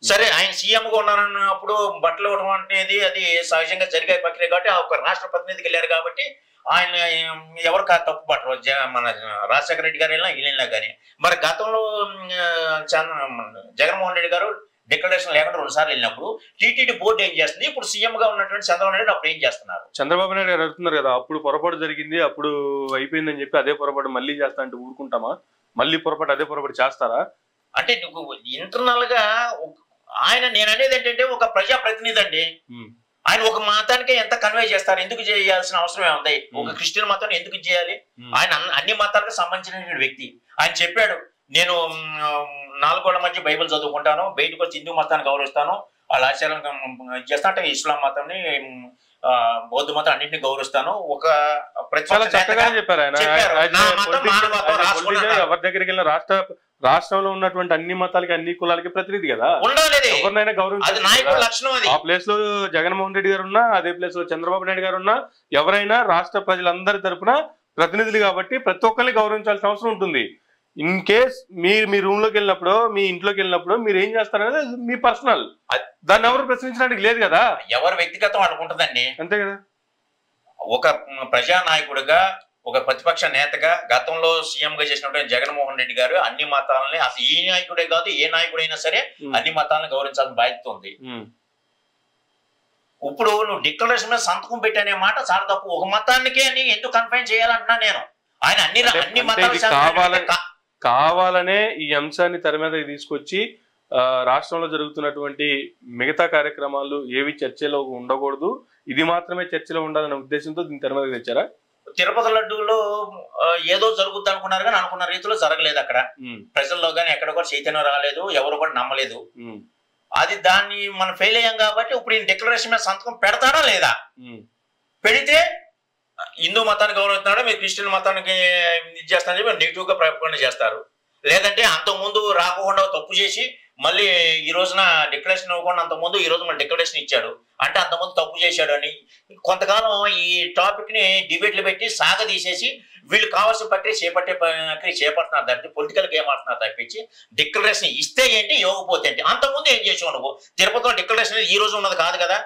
సరే, ఆయన సీఎంగా ఉన్నారన్నప్పుడు బట్టలు ఇవ్వడం అనేది అది సహజంగా జరిగే ప్రక్రియ కాబట్టి ఒక రాష్ట్ర ప్రతినిధికి వెళ్ళారు కాబట్టి ఆయన ఎవరు తప్పు పట్టరు. మన రాజశేఖర రెడ్డి గారు వెళ్ళినా కానీ. మరి గతంలో జగన్మోహన్ రెడ్డి గారు డిక్లరేషన్ లేకుండా 2 సార్లు వెళ్ళినప్పుడు టీటీడీ బోర్డు ఏం చేస్తుంది? ఇప్పుడు సీఎం గా ఉన్నటువంటి చంద్రబాబు నాయుడు అప్పుడు ఏం చేస్తున్నారు? చంద్రబాబు నాయుడు గారు అడుగుతున్నారు కదా, అప్పుడు పొరపాటు జరిగింది, అప్పుడు అయిపోయిందని చెప్పి అదే పొరపాటు మళ్ళీ చేస్తా అంటే ఊరుకుంటామా? మళ్ళీ పొరపాటు అదే పొరపాటు చేస్తారా? అంటే నువ్వు ఇంటర్నల్ గా ఆయన, నేను అనేది ఏంటంటే ఒక ప్రజాప్రతినిధి అండి. ఆయన ఒక మతానికి ఎంత కన్వే చేస్తారు? ఎందుకు చేయాల్సిన అవసరం ఏముంది? ఒక క్రిస్టియన్ మతాన్ని ఎందుకు చేయాలి? ఆయన అన్ని మతాలకు సంబంధించిన వ్యక్తి. ఆయన చెప్పాడు, నేను 4 గోడల మధ్య బైబిల్ చదువుకుంటాను, బయటకు వచ్చి హిందూ మతాన్ని గౌరవిస్తాను, వాళ్ళ ఆచారాలను చేస్తా అంటే ఇస్లాం మతాన్ని, బౌద్ధ మతం అన్నింటినీ గౌరవిస్తాను. ఒక ఎవరి దగ్గరికి వెళ్ళిన రాష్ట్రంలో ఉన్నటువంటి అన్ని మతాలకి అన్ని కులాలకి ప్రతినిధి కదా, ఎవరినైనా గౌరవించాలి. ఆ ప్లేస్ లో జగన్మోహన్ రెడ్డి గారు ఉన్నా, అదే ప్లేస్ లో చంద్రబాబు నాయుడు గారు ఉన్నా, ఎవరైనా రాష్ట్ర ప్రజలందరి తరపున ప్రతినిధులు కాబట్టి ప్రతి ఒక్కరిని గౌరవించాల్సిన అవసరం ఉంటుంది. ఇన్ కేస్ మీ రూమ్ లోకి వెళ్ళినప్పుడు, మీ ఇంట్లోకి వెళ్ళినప్పుడు మీరు ఏం చేస్తారనేది మీ పర్సనల్, దాన్ని ఎవరు ప్రశ్నించడానికి లేదు కదా. ఎవరు వ్యక్తిగతం అనుకుంటుందండి, అంతే కదా. ఒక ప్రజానాయకుడిగా, ఒక ప్రతిపక్ష నేతగా గతంలో సీఎం గా చేసినటువంటి జగన్మోహన్ రెడ్డి గారు అన్ని మతాలని, అసలు ఈ నాయకుడే కాదు ఏ నాయకుడైనా సరే అన్ని మతాలను గౌరవించాల్సిన బాధ్యత ఉంది. ఇప్పుడు నువ్వు డిక్లరేషన్ మీద సంతకం పెట్టనే మాట చాలా తప్పు. ఒక మతానికే అని ఎందుకు కన్ఫైన్ చేయాలంటున్నా నేను. ఆయన అన్ని మతాలు కావాలనే ఈ అంశాన్ని తెర మీద తీసుకొచ్చి రాష్ట్రంలో జరుగుతున్నటువంటి మిగతా కార్యక్రమాలు ఏవి చర్చలో ఉండకూడదు, ఇది మాత్రమే చర్చలో ఉండాలనే ఉద్దేశంతో దీన్ని తెర మీద తెచ్చారా? తిరుపతి లడ్డూలో ఏదో జరుగుద్ది అనుకున్నారు కానీ అనుకున్న రీతిలో జరగలేదు. అక్కడ ప్రజల్లో కానీ ఎక్కడ కూడా చైతన్యం రాలేదు, ఎవరు కూడా నమ్మలేదు. అది దాన్ని మనం ఫెయిల్ అయ్యాం కాబట్టి ఇప్పుడు ఈ డిక్లరేషన్ మీద సంతకం పెడతారా లేదా? పెడితే హిందూ మతాన్ని గౌరవిస్తున్నాడు, మీరు క్రిస్టియన్ మతానికి ఇది చేస్తారని చెప్పి నెగిటివ్ గా ప్రకటన చేస్తారు. లేదంటే అంతకుముందు రాకుండా తప్పు చేసి మళ్ళీ ఈ రోజున డిక్లరేషన్ ఇవ్వకుండా అంతకుముందు ఈ రోజు మళ్ళీ డిక్లరేషన్ ఇచ్చాడు అంటే అంతకుముందు తప్పు చేశాడు అని కొంతకాలం ఈ టాపిక్ ని డిబేట్లు పెట్టి సాగదీసేసి వీళ్ళు కావాల్సిన ప్రక్రియ చేపడుతున్నారు తప్పించి పొలిటికల్ గేమ్ ఆడుతున్నారు తప్పించి డిక్లరేషన్ ఇస్తే ఏంటి ఇవ్వకపోతే ఏంటి? అంతకుముందు ఏం చేసావు నువ్వు? తిరుపతిలో డిక్లరేషన్ ఈ రోజు ఉన్నది కాదు కదా.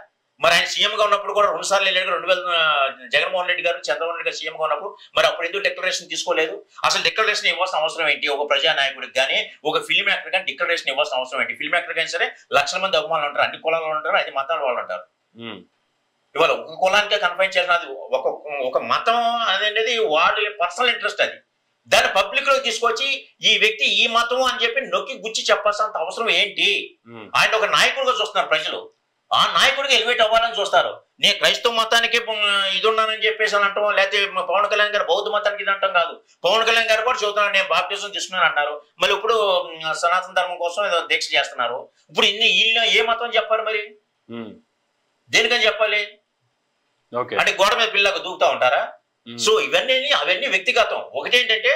మరి ఆయన సీఎంగా ఉన్నప్పుడు కూడా 2 సార్లు వెళ్ళాడు. 2000 జగన్మోహన్ రెడ్డి గారు చంద్రబాబు నాయుడు గారు సీఎంగా ఉన్నప్పుడు మరి అప్పుడు ఎందుకు డిక్లరేషన్ తీసుకోలేదు? అసలు డిక్లరేషన్ ఇవ్వాల్సిన అవసరం ఏంటి? ఒక ప్రజానాయకుడికి కానీ ఒక ఫిల్మ్ యాక్టర్ కానీ డిక్లరేషన్ ఇవ్వాల్సిన అవసరం ఏంటి? ఫిల్మ్ యాక్టర్ కానీ సరే లక్షల మంది అభిమానులు ఉంటారు, అన్ని కులాలు ఉంటారు, 5 మతాల వాళ్ళు ఉంటారు. ఇవాళ ఒక కులానికే కన్ఫైన్ చేసినది ఒక మతం అనేది వాళ్ళ పర్సనల్ ఇంట్రెస్ట్. అది దాన్ని పబ్లిక్ లో తీసుకొచ్చి ఈ వ్యక్తి ఈ మతం అని చెప్పి నొక్కి గుచ్చి చెప్పాల్సినంత అవసరం ఏంటి? ఆయన ఒక నాయకుడిగా చూస్తున్నారు ప్రజలు, ఆ నాయకుడికి ఎలివేట్ అవ్వాలని చూస్తారు. నేను క్రైస్తవ మతానికి ఇది ఉన్నానని చెప్పేసి అని అంటాం, లేకపోతే పవన్ కళ్యాణ్ గారు బౌద్ధ మతానికి ఇది అంటాం కాదు. పవన్ కళ్యాణ్ గారు కూడా చూస్తున్నాను నేను బాప్టిజం తీసుకున్నాను అంటారు, మళ్ళీ ఇప్పుడు సనాతన ధర్మం కోసం ఏదో దీక్ష చేస్తున్నారు. ఇప్పుడు వీళ్ళు ఏ మతం చెప్పారు మరి? దేనికని చెప్పాలి? ఓకే, అంటే గోడ మీద పిల్లలకు దూకుతా ఉంటారా? సో అవన్నీ వ్యక్తిగతం. ఒకటేంటంటే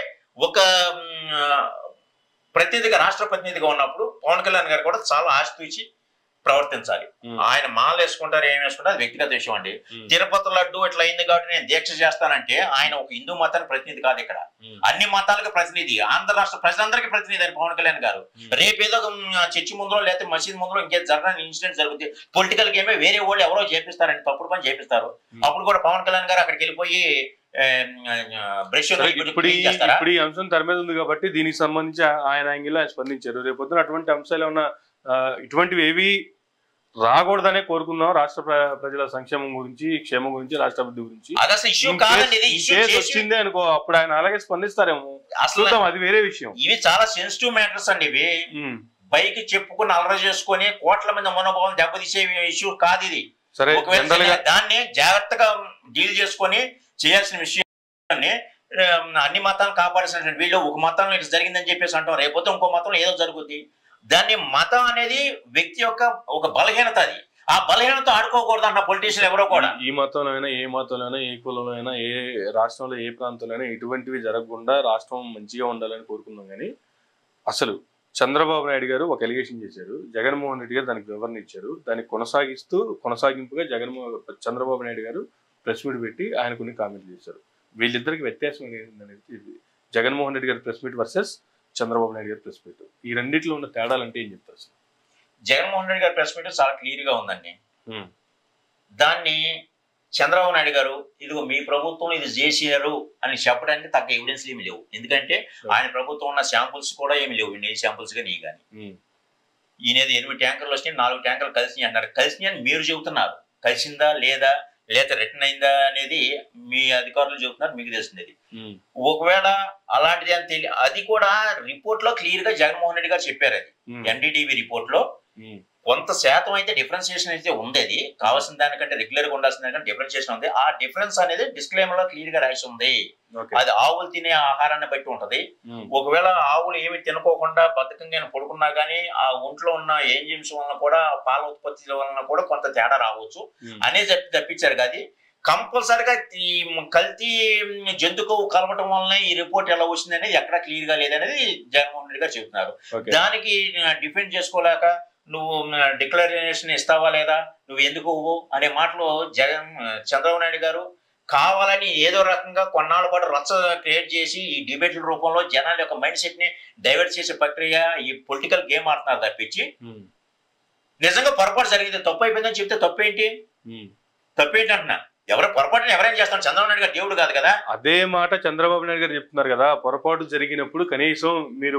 ఒక ప్రతినిధిగా, రాష్ట్ర ప్రతినిధిగా ఉన్నప్పుడు పవన్ కళ్యాణ్ గారు కూడా చాలా ఆచితూచి ప్రవర్తించాలి. ఆయన మాల వేసుకుంటారు, ఏం వేసుకుంటారు, అది వ్యక్తిగత విషయం అండి. తిరుపతి లడ్డు ఇట్లా అయింది కాబట్టి నేను దీక్ష చేస్తానంటే ఆయన ఒక హిందూ మతానికి ప్రతినిధి కాదు, ఇక్కడ అన్ని మతాలకు ప్రతినిధి, ఆంధ్ర రాష్ట్ర ప్రజలందరికీ ప్రతినిధి అని పవన్ కళ్యాణ్ గారు. రేపేదో చర్చి ముందులో లేకపోతే మసీద్ ముందులో ఇంకేం జరగని ఇన్సిడెంట్ జరుగుతుంది, పొలిటికల్ గేమే వేరే వాళ్ళు ఎవరో చేపిస్తారండి, తప్పుడు పని చేపిస్తారు. అప్పుడు కూడా పవన్ కళ్యాణ్ గారు అక్కడికి వెళ్ళిపోయి ఇప్పుడు ఈ అంశం తెర మీద ఉంది కాబట్టి దీనికి సంబంధించి ఆయన యాంగిల్ ఆయన స్పందించారు. రేపొద్దున అటువంటి అంశాలు ఏమన్నా ఇటువంటివి ఏవి రాకూడదనే కోరుకుందాం. రాష్ట్ర ప్రజల సంక్షేమం గురించి, క్షేమం గురించి, రాష్ట్ర అభివృద్ధి గురించి వచ్చింది అనుకో, అప్పుడు ఆయన అలాగే స్పందిస్తారేమో, అసలు అది వేరే విషయం. ఇవి చాలా సెన్సిటివ్ మ్యాటర్స్ అండి. ఇవి పైకి చెప్పుకుని అలర చేసుకుని కోట్ల మంది మనోభావం దెబ్బతీసే ఇష్యూ కాదు ఇది. సరే, దాన్ని జాగ్రత్తగా డీల్ చేసుకొని చేయాల్సిన విషయాన్ని అన్ని మతాలను కాపాడాల్సిన వీళ్ళు ఒక మతంలో ఇట్లా జరిగిందని చెప్పేసి అంటాం, రేపోతే ఇంకో మతంలో ఏదో జరుగుద్ది. దాన్ని మతం అనేది వ్యక్తి యొక్క ఒక బలహీనత, అది ఆ బలహీనత ఆడుకోకూడదు అన్న పొలిటీషియన్ ఎవరో కూడా. ఈ మతంలో అయినా, ఏ మతంలో అయినా, ఏ కులంలో అయినా, ఏ రాష్ట్రంలో, ఏ ప్రాంతంలో అయినా ఇటువంటివి జరగకుండా రాష్ట్రం మంచిగా ఉండాలని కోరుకుందాం. కానీ అసలు చంద్రబాబు నాయుడు గారు ఒక ఎలిగేషన్ చేశారు, జగన్మోహన్ రెడ్డి గారు దానికి వివరణ ఇచ్చారు. దాన్ని కొనసాగింపుగా చంద్రబాబు నాయుడు గారు ప్రెస్ మీట్ పెట్టి ఆయన కొన్ని కామెంట్లు చేశారు. వీళ్ళిద్దరికి వ్యత్యాసం ఏంటనేది జగన్మోహన్ రెడ్డి గారి press meet versus Chandrababu Naidu గారి ప్రెస్ మీట్, ఈ రెండింటిలో ఉన్న తేడాలు అంటే ఏం చెప్తారు సార్? జగన్మోహన్ రెడ్డి గారి ప్రెస్ మీట్ చాలా క్లియర్ గా ఉందండి. దాన్ని చంద్రబాబు నాయుడు గారు ఇదిగో మీ ప్రభుత్వం ఇది చేశారు అని చెప్పడానికి తగ్గ ఎవిడెన్స్ ఏమి లేవు. ఎందుకంటే ఆయన ప్రభుత్వం ఉన్న శాంపుల్స్ కూడా ఏమి లేవు, నీ శాంపుల్స్ గా నీ కానీ. ఈయనది 8 ట్యాంకర్లు వచ్చినాయి, 4 ట్యాంకర్లు కలిసి అన్నారు. కలిసి అని మీరు చెబుతున్నారు, కలిసిందా లేదా రిటర్న్ అయిందా అనేది మీ అధికారులు చెబుతున్నారు, మీకు తెలిసింది. ఒకవేళ అలాంటిది అని అది కూడా రిపోర్ట్ లో క్లియర్ గా జగన్మోహన్ రెడ్డి గారు చెప్పారు. అది ఎన్డీటీవీ రిపోర్ట్ లో కొంత శాతం అయితే డిఫరెన్సియేషన్ అయితే ఉంది. అది కావాల్సిన దానికంటే రెగ్యులర్ గా ఉండాల్సిన దానికంటే డిఫరెన్సియేషన్ ఉంది. ఆ డిఫరెన్స్ అనేది డిస్క్లైమర్ లో క్లియర్ గా రాసి ఉంది. అది ఆవులు తినే ఆహారాన్ని బట్టి ఉంటది. ఒకవేళ ఆవులు ఏమి తినుకోకుండా బద్ధకంగా పడుకున్నా గానీ ఆ ఒంట్లో ఉన్న ఎంజిమ్స్ వలన కూడా, పాల ఉత్పత్తి వలన కూడా కొంత తేడా రావచ్చు అనేది తప్పించారు. కానీ కంపల్సరిగా ఈ కల్తీ జంతువు కలవటం వలన ఈ రిపోర్ట్ ఎలా వచ్చింది అనేది ఎక్కడ క్లియర్ గా లేదనేది జగన్మోహన్ రెడ్డి గారు చెబుతున్నారు. దానికి డిఫెండ్ చేసుకోలేక నువ్వు డిక్లరేషన్ ఇస్తావా లేదా, నువ్వు ఎందుకు అనే మాటలో చంద్రబాబు నాయుడు గారు కావాలని ఏదో రకంగా కొన్నాళ్ళ పాటు రచ్చ క్రియేట్ చేసి ఈ డిబేట్ల రూపంలో జనాల యొక్క మైండ్ సెట్ ని డైవర్ట్ చేసే ప్రక్రియ, ఈ పొలిటికల్ గేమ్ ఆడుతున్నారు తప్పించి నిజంగా పొరపాటు జరిగింది, తప్పు అయిపోయిందని చెప్తే తప్పేంటి అంటున్నా. ఎవరో పొరపాటుని ఎవరైనా చేస్తాను, చంద్రబాబు నాయుడు గారు దేవుడు కాదు కదా. అదే మాట చంద్రబాబు నాయుడు గారు చెప్తున్నారు కదా, పొరపాటు జరిగినప్పుడు కనీసం మీరు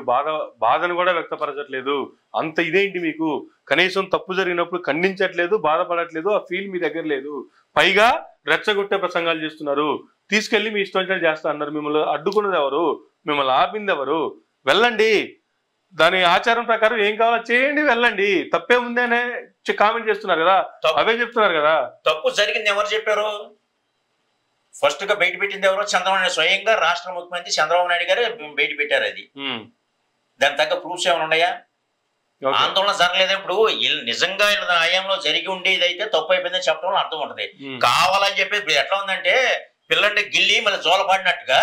బాధను కూడా వ్యక్తపరచట్లేదు, అంత ఇదేంటి మీకు, కనీసం తప్పు జరిగినప్పుడు ఖండించట్లేదు, బాధపడట్లేదు, ఆ ఫీల్ మీ దగ్గర లేదు, పైగా రెచ్చగొట్టే ప్రసంగాలు చేస్తున్నారు, తీసుకెళ్లి మీ ఇష్టం వచ్చినట్టు చేస్తా అన్నారు. మిమ్మల్ని అడ్డుకున్నది ఎవరు, మిమ్మల్ని ఆపింది ఎవరు? వెళ్ళండి, దాని ఆచారం ప్రకారం ఏం కావాలో చేయండి, వెళ్ళండి, తప్పే ఉంది అనే కామెంట్ చేస్తున్నారు కదా, అవే చెప్తున్నారు కదా. తప్పు జరిగింది ఎవరు చెప్పారు? ఫస్ట్ గా బయట పెట్టింది ఎవరో? చంద్రబాబు నాయుడు స్వయంగా, రాష్ట్ర ముఖ్యమంత్రి చంద్రబాబు నాయుడు గారు బయట పెట్టారు. అది దాని తగ్గ ప్రూఫ్స్ ఏమైనా ఉన్నాయా? ఆందోళన జరగలేదు. ఇప్పుడు నిజంగా హయాంలో జరిగి ఉండేది అయితే తప్పు అయిపోయిందని చెప్పడంలో అర్థం ఉంటది. కావాలని చెప్పి ఇప్పుడు ఎట్లా ఉందంటే పిల్లంటే గిల్లి మళ్ళీ జోలపాడినట్టుగా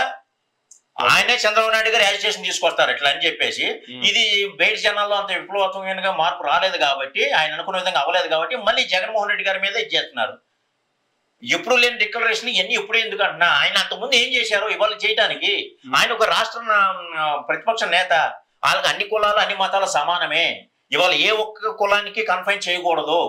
ఆయనే చంద్రబాబు నాయుడు గారు యాజిటేషన్ తీసుకొస్తారు ఇట్లా అని చెప్పేసి. ఇది బయట జనాల్లో అంత విప్లవాత్మకంగా మార్పు రాలేదు కాబట్టి, ఆయన అనుకున్న విధంగా అవ్వలేదు కాబట్టి మళ్ళీ జగన్మోహన్ రెడ్డి గారి మీద ఇది చేస్తున్నారు. ఎప్పుడు లేని డిక్లరేషన్ ఇవన్నీ ఎప్పుడు ఎందుకు అంటున్నా? ఆయన అంతకుముందు ఏం చేశారు ఇవాళ చేయడానికి? ఆయన ఒక రాష్ట్ర ప్రతిపక్ష నేత, వాళ్ళకి అన్ని కులాలు అన్ని మతాలు సమానమే. ఇవాళ ఏ ఒక్క కులానికి కన్ఫైన్ చేయకూడదు.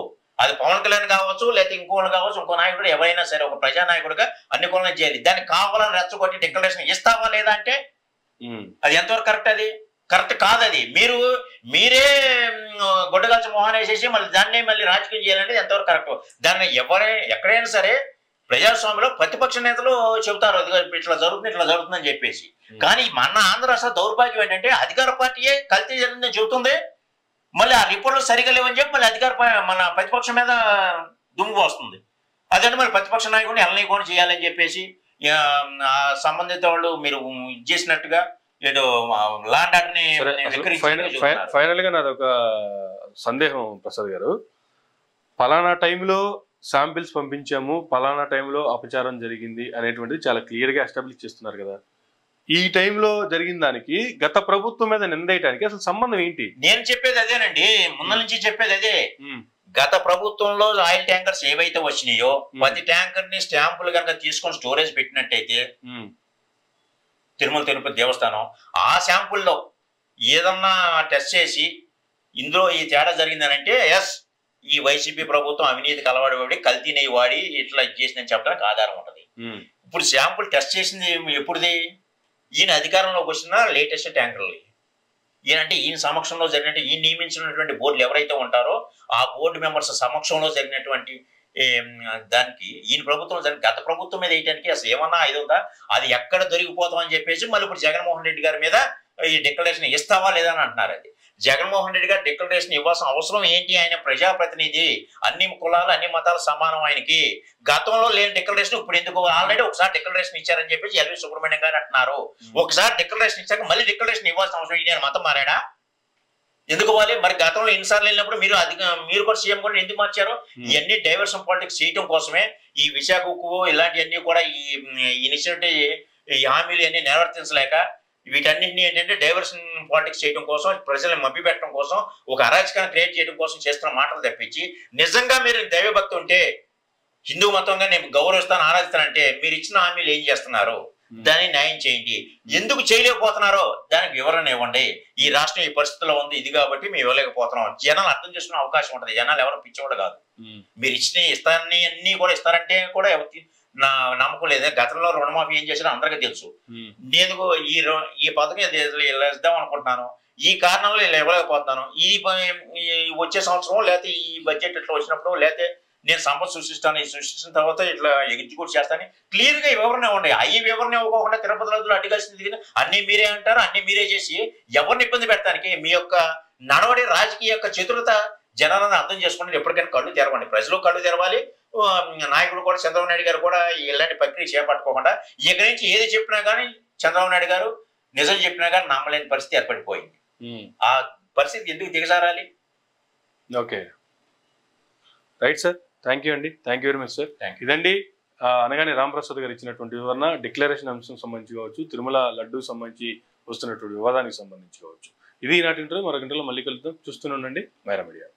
అది పవన్ కళ్యాణ్ కావచ్చు, లేకపోతే ఇంకోళ్ళు కావచ్చు, ఇంకో నాయకుడు ఎవరైనా సరే ఒక ప్రజానాయకుడుగా అన్ని కులాలను చేయాలి. దాన్ని కావాలని రెచ్చగొట్టి డిక్లరేషన్ ఇస్తావా లేదా అంటే అది ఎంతవరకు కరెక్ట్? అది కరెక్ట్ కాదు. అది మీరే గొడ్డగాల్చి మొహాన్ వేసేసి మళ్ళీ మళ్ళీ రాజకీయం చేయాలంటే ఎంతవరకు కరెక్ట్? దాన్ని ఎక్కడైనా సరే ప్రజాస్వామ్యంలో ప్రతిపక్ష నేతలు చెబుతారు ఇట్లా జరుగుతుందని చెప్పేసి. కానీ మన ఆంధ్ర రాష్ట్ర దౌర్భాగ్యం ఏంటంటే అధికార పార్టీయే కల్తీ జరిగిందని చెబుతుంది, మళ్ళీ ఆ రిపోర్ట్లు సరిగా లేవని చెప్పి మళ్ళీ మన ప్రతిపక్షం మీద దుమ్ము వస్తుంది. అదంటే మరి ప్రతిపక్ష నాయకుడిని ఎలనీయకుండా చేయాలని చెప్పేసి సంబంధిత వాళ్ళు మీరు చేసినట్టుగా ఏదో ల్యాండ్ ఆర్డర్ని. ఫైనల్ గా నాది ఒక సందేహం ప్రసాద్ గారు, ఫలానా టైంలో శాంపిల్స్ పంపించాము, పలానా టైంలో అపచారం జరిగింది అనేటువంటిది చాలా క్లియర్గా ఎస్టాబ్లిష్ చేస్తున్నారు కదా. ఈ టైంలో జరిగిన దానికి గత ప్రభుత్వం మీద నిందేయడానికి అసలు సంబంధం ఏంటి? నేను చెప్పేది అదేనండి, ముందు నుంచి చెప్పేది అదే. గత ప్రభుత్వంలో ఆయిల్ ట్యాంకర్స్ ఏవైతే వచ్చినాయో ప్రతి ట్యాంకర్ ని స్టాంపులు కనుక తీసుకొని స్టోరేజ్ పెట్టినట్టయితే తిరుమల తిరుపతి దేవస్థానం ఆ శాంపుల్లో ఏదన్నా టెస్ట్ చేసి ఇందులో ఈ తేడా జరిగిందని అంటే ఎస్ ఈ వైసీపీ ప్రభుత్వం అవినీతికి అలవాడి కల్తీ నెయ్యి వాడి ఇట్లా చేసిందని చెప్పడానికి ఆధారం ఉంటుంది. ఇప్పుడు శాంపుల్ టెస్ట్ చేసింది ఎప్పుడుది? ఈయన అధికారంలోకి వచ్చిన లేటెస్ట్ ట్యాంకర్లు. ఈయనంటే ఈయన సమక్షంలో జరిగినట్టు ఈయన నియమించినటువంటి బోర్డులు ఎవరైతే ఉంటారో ఆ బోర్డు మెంబర్స్ సమక్షంలో జరిగినటువంటి దానికి ఈయన ప్రభుత్వం జరిగిన గత ప్రభుత్వం మీద వేయడానికి అసలు ఏమన్నా ఇది ఉందా? అది ఎక్కడ దొరికిపోతాం అని చెప్పేసి మళ్ళీ ఇప్పుడు జగన్మోహన్ రెడ్డి గారి మీద ఈ డిక్లరేషన్ ఇస్తావా లేదా అని అంటున్నారు. అది జగన్మోహన్ రెడ్డి గారు డిక్లరేషన్ ఇవ్వాల్సిన అవసరం ఏంటి? ఆయన ప్రజాప్రతినిధి, అన్ని కులాలు అన్ని మతాలు సమానం. ఆయనకి గతంలో లేని డిక్లరేషన్ ఇప్పుడు ఎందుకు? ఆల్రెడీ ఒకసారి డిక్లరేషన్ ఇచ్చారని చెప్పేసి ఎల్వి సుబ్రహ్మణ్యం గారు అంటున్నారు. ఒకసారి డిక్లరేషన్ ఇచ్చాక మళ్ళీ డిక్లరేషన్ ఇవ్వాల్సిన అవసరం నేను మతం మారాడా? ఎందుకు ఇవ్వాలి? మరి గతంలో ఎన్నిసార్లు వెళ్ళినప్పుడు మీరు కూడా సీఎం కూడా ఎందుకు మార్చారు? ఇవన్నీ డైవర్షన్ పాలిటిక్స్ చేయడం కోసమే. ఈ విశాఖకు ఇలాంటివన్నీ కూడా ఈ ఇనిషియేటివ్ ఈ హామీలు అన్ని నెరవేర్తించలేక వీటన్నింటినీ ఏంటంటే డైవర్షన్ పాలిటిక్స్ చేయడం కోసం, ప్రజలను మభ్యపెట్టడం కోసం, ఒక అరాచకాన్ని క్రియేట్ చేయడం కోసం చేస్తున్న మాటలు తప్పించి నిజంగా మీరు దైవభక్తి ఉంటే, హిందూ మతంగా నేను గౌరవిస్తాను ఆరాధిస్తానంటే మీరు ఇచ్చిన హామీలు ఏం చేస్తున్నారు? దాన్ని న్యాయం చేయండి. ఎందుకు చేయలేకపోతున్నారో దానికి వివరణ ఇవ్వండి. ఈ రాష్ట్రం ఈ పరిస్థితిలో ఉంది, ఇది కాబట్టి మేము ఇవ్వలేకపోతున్నాం. జనాలు అర్థం చేసుకునే అవకాశం ఉంటుంది. జనాలు ఎవరు పిచ్చోడు కాదు. మీరు ఇచ్చిన ఇస్తారని అన్ని కూడా ఇస్తారంటే కూడా నా నమ్మకం లేదు. గతంలో రుణమాఫీ ఏం చేసినా అందరికీ తెలుసు. నేను ఈ పథకం ఇలా ఇద్దాం అనుకుంటున్నాను, ఈ కారణంలో ఇలా ఇవ్వలేకపోతున్నాను, ఈ వచ్చే సంవత్సరం లేకపోతే ఈ బడ్జెట్ ఇట్లా వచ్చినప్పుడు లేకపోతే నేను సంపద సృష్టిస్తాను, ఈ సృష్టించిన తర్వాత ఇట్లా ఎగ్జిక్యూట్ చేస్తాను క్లియర్ గా వివరణ ఇవ్వండి. అయ్యి వివరణ ఇవ్వకుండా తిరుపతి రోజులు అడ్డుకలిసింది అన్ని మీరే అంటారు, అన్ని మీరే చేసి ఎవరిని ఇబ్బంది పెడతానికి మీ యొక్క నడవడి రాజకీయ యొక్క చతురత జనాలను అర్థం చేసుకుంటే ఎప్పటికైనా కళ్ళు తెరవండి. ప్రజలు కళ్ళు తెరవాలి. నాయకుడు కూడా చంద్రబాబు నాయుడు గారు కూడా ఇలాంటి ప్రక్రియ చేపట్టుకోకుండా ఇక్కడి నుంచి ఏది చెప్పినా కానీ చంద్రబాబు నాయుడు గారు నిజం చెప్పినా కానీ నమ్మలేని పరిస్థితి ఏర్పడిపోయింది. ఆ పరిస్థితి ఎందుకు దిగజారాలి? Okay, right sir. Thank you అండి. Thank you very much sir. ఇదండి అనగానే రామప్రసాద్ గారు ఇచ్చినటువంటి వివరణ. డిక్లరేషన్ అంశం సంబంధించి కావచ్చు, తిరుమల లడ్డూ సంబంధించి వస్తున్నటువంటి వివాదానికి సంబంధించి కావచ్చు. ఇది ఈనాటి ఇంటర్వ్యూ. మరొక గంటలో మళ్ళీ కలుద్దాం. చూస్తూనే ఉండండి మైరా మీడియా.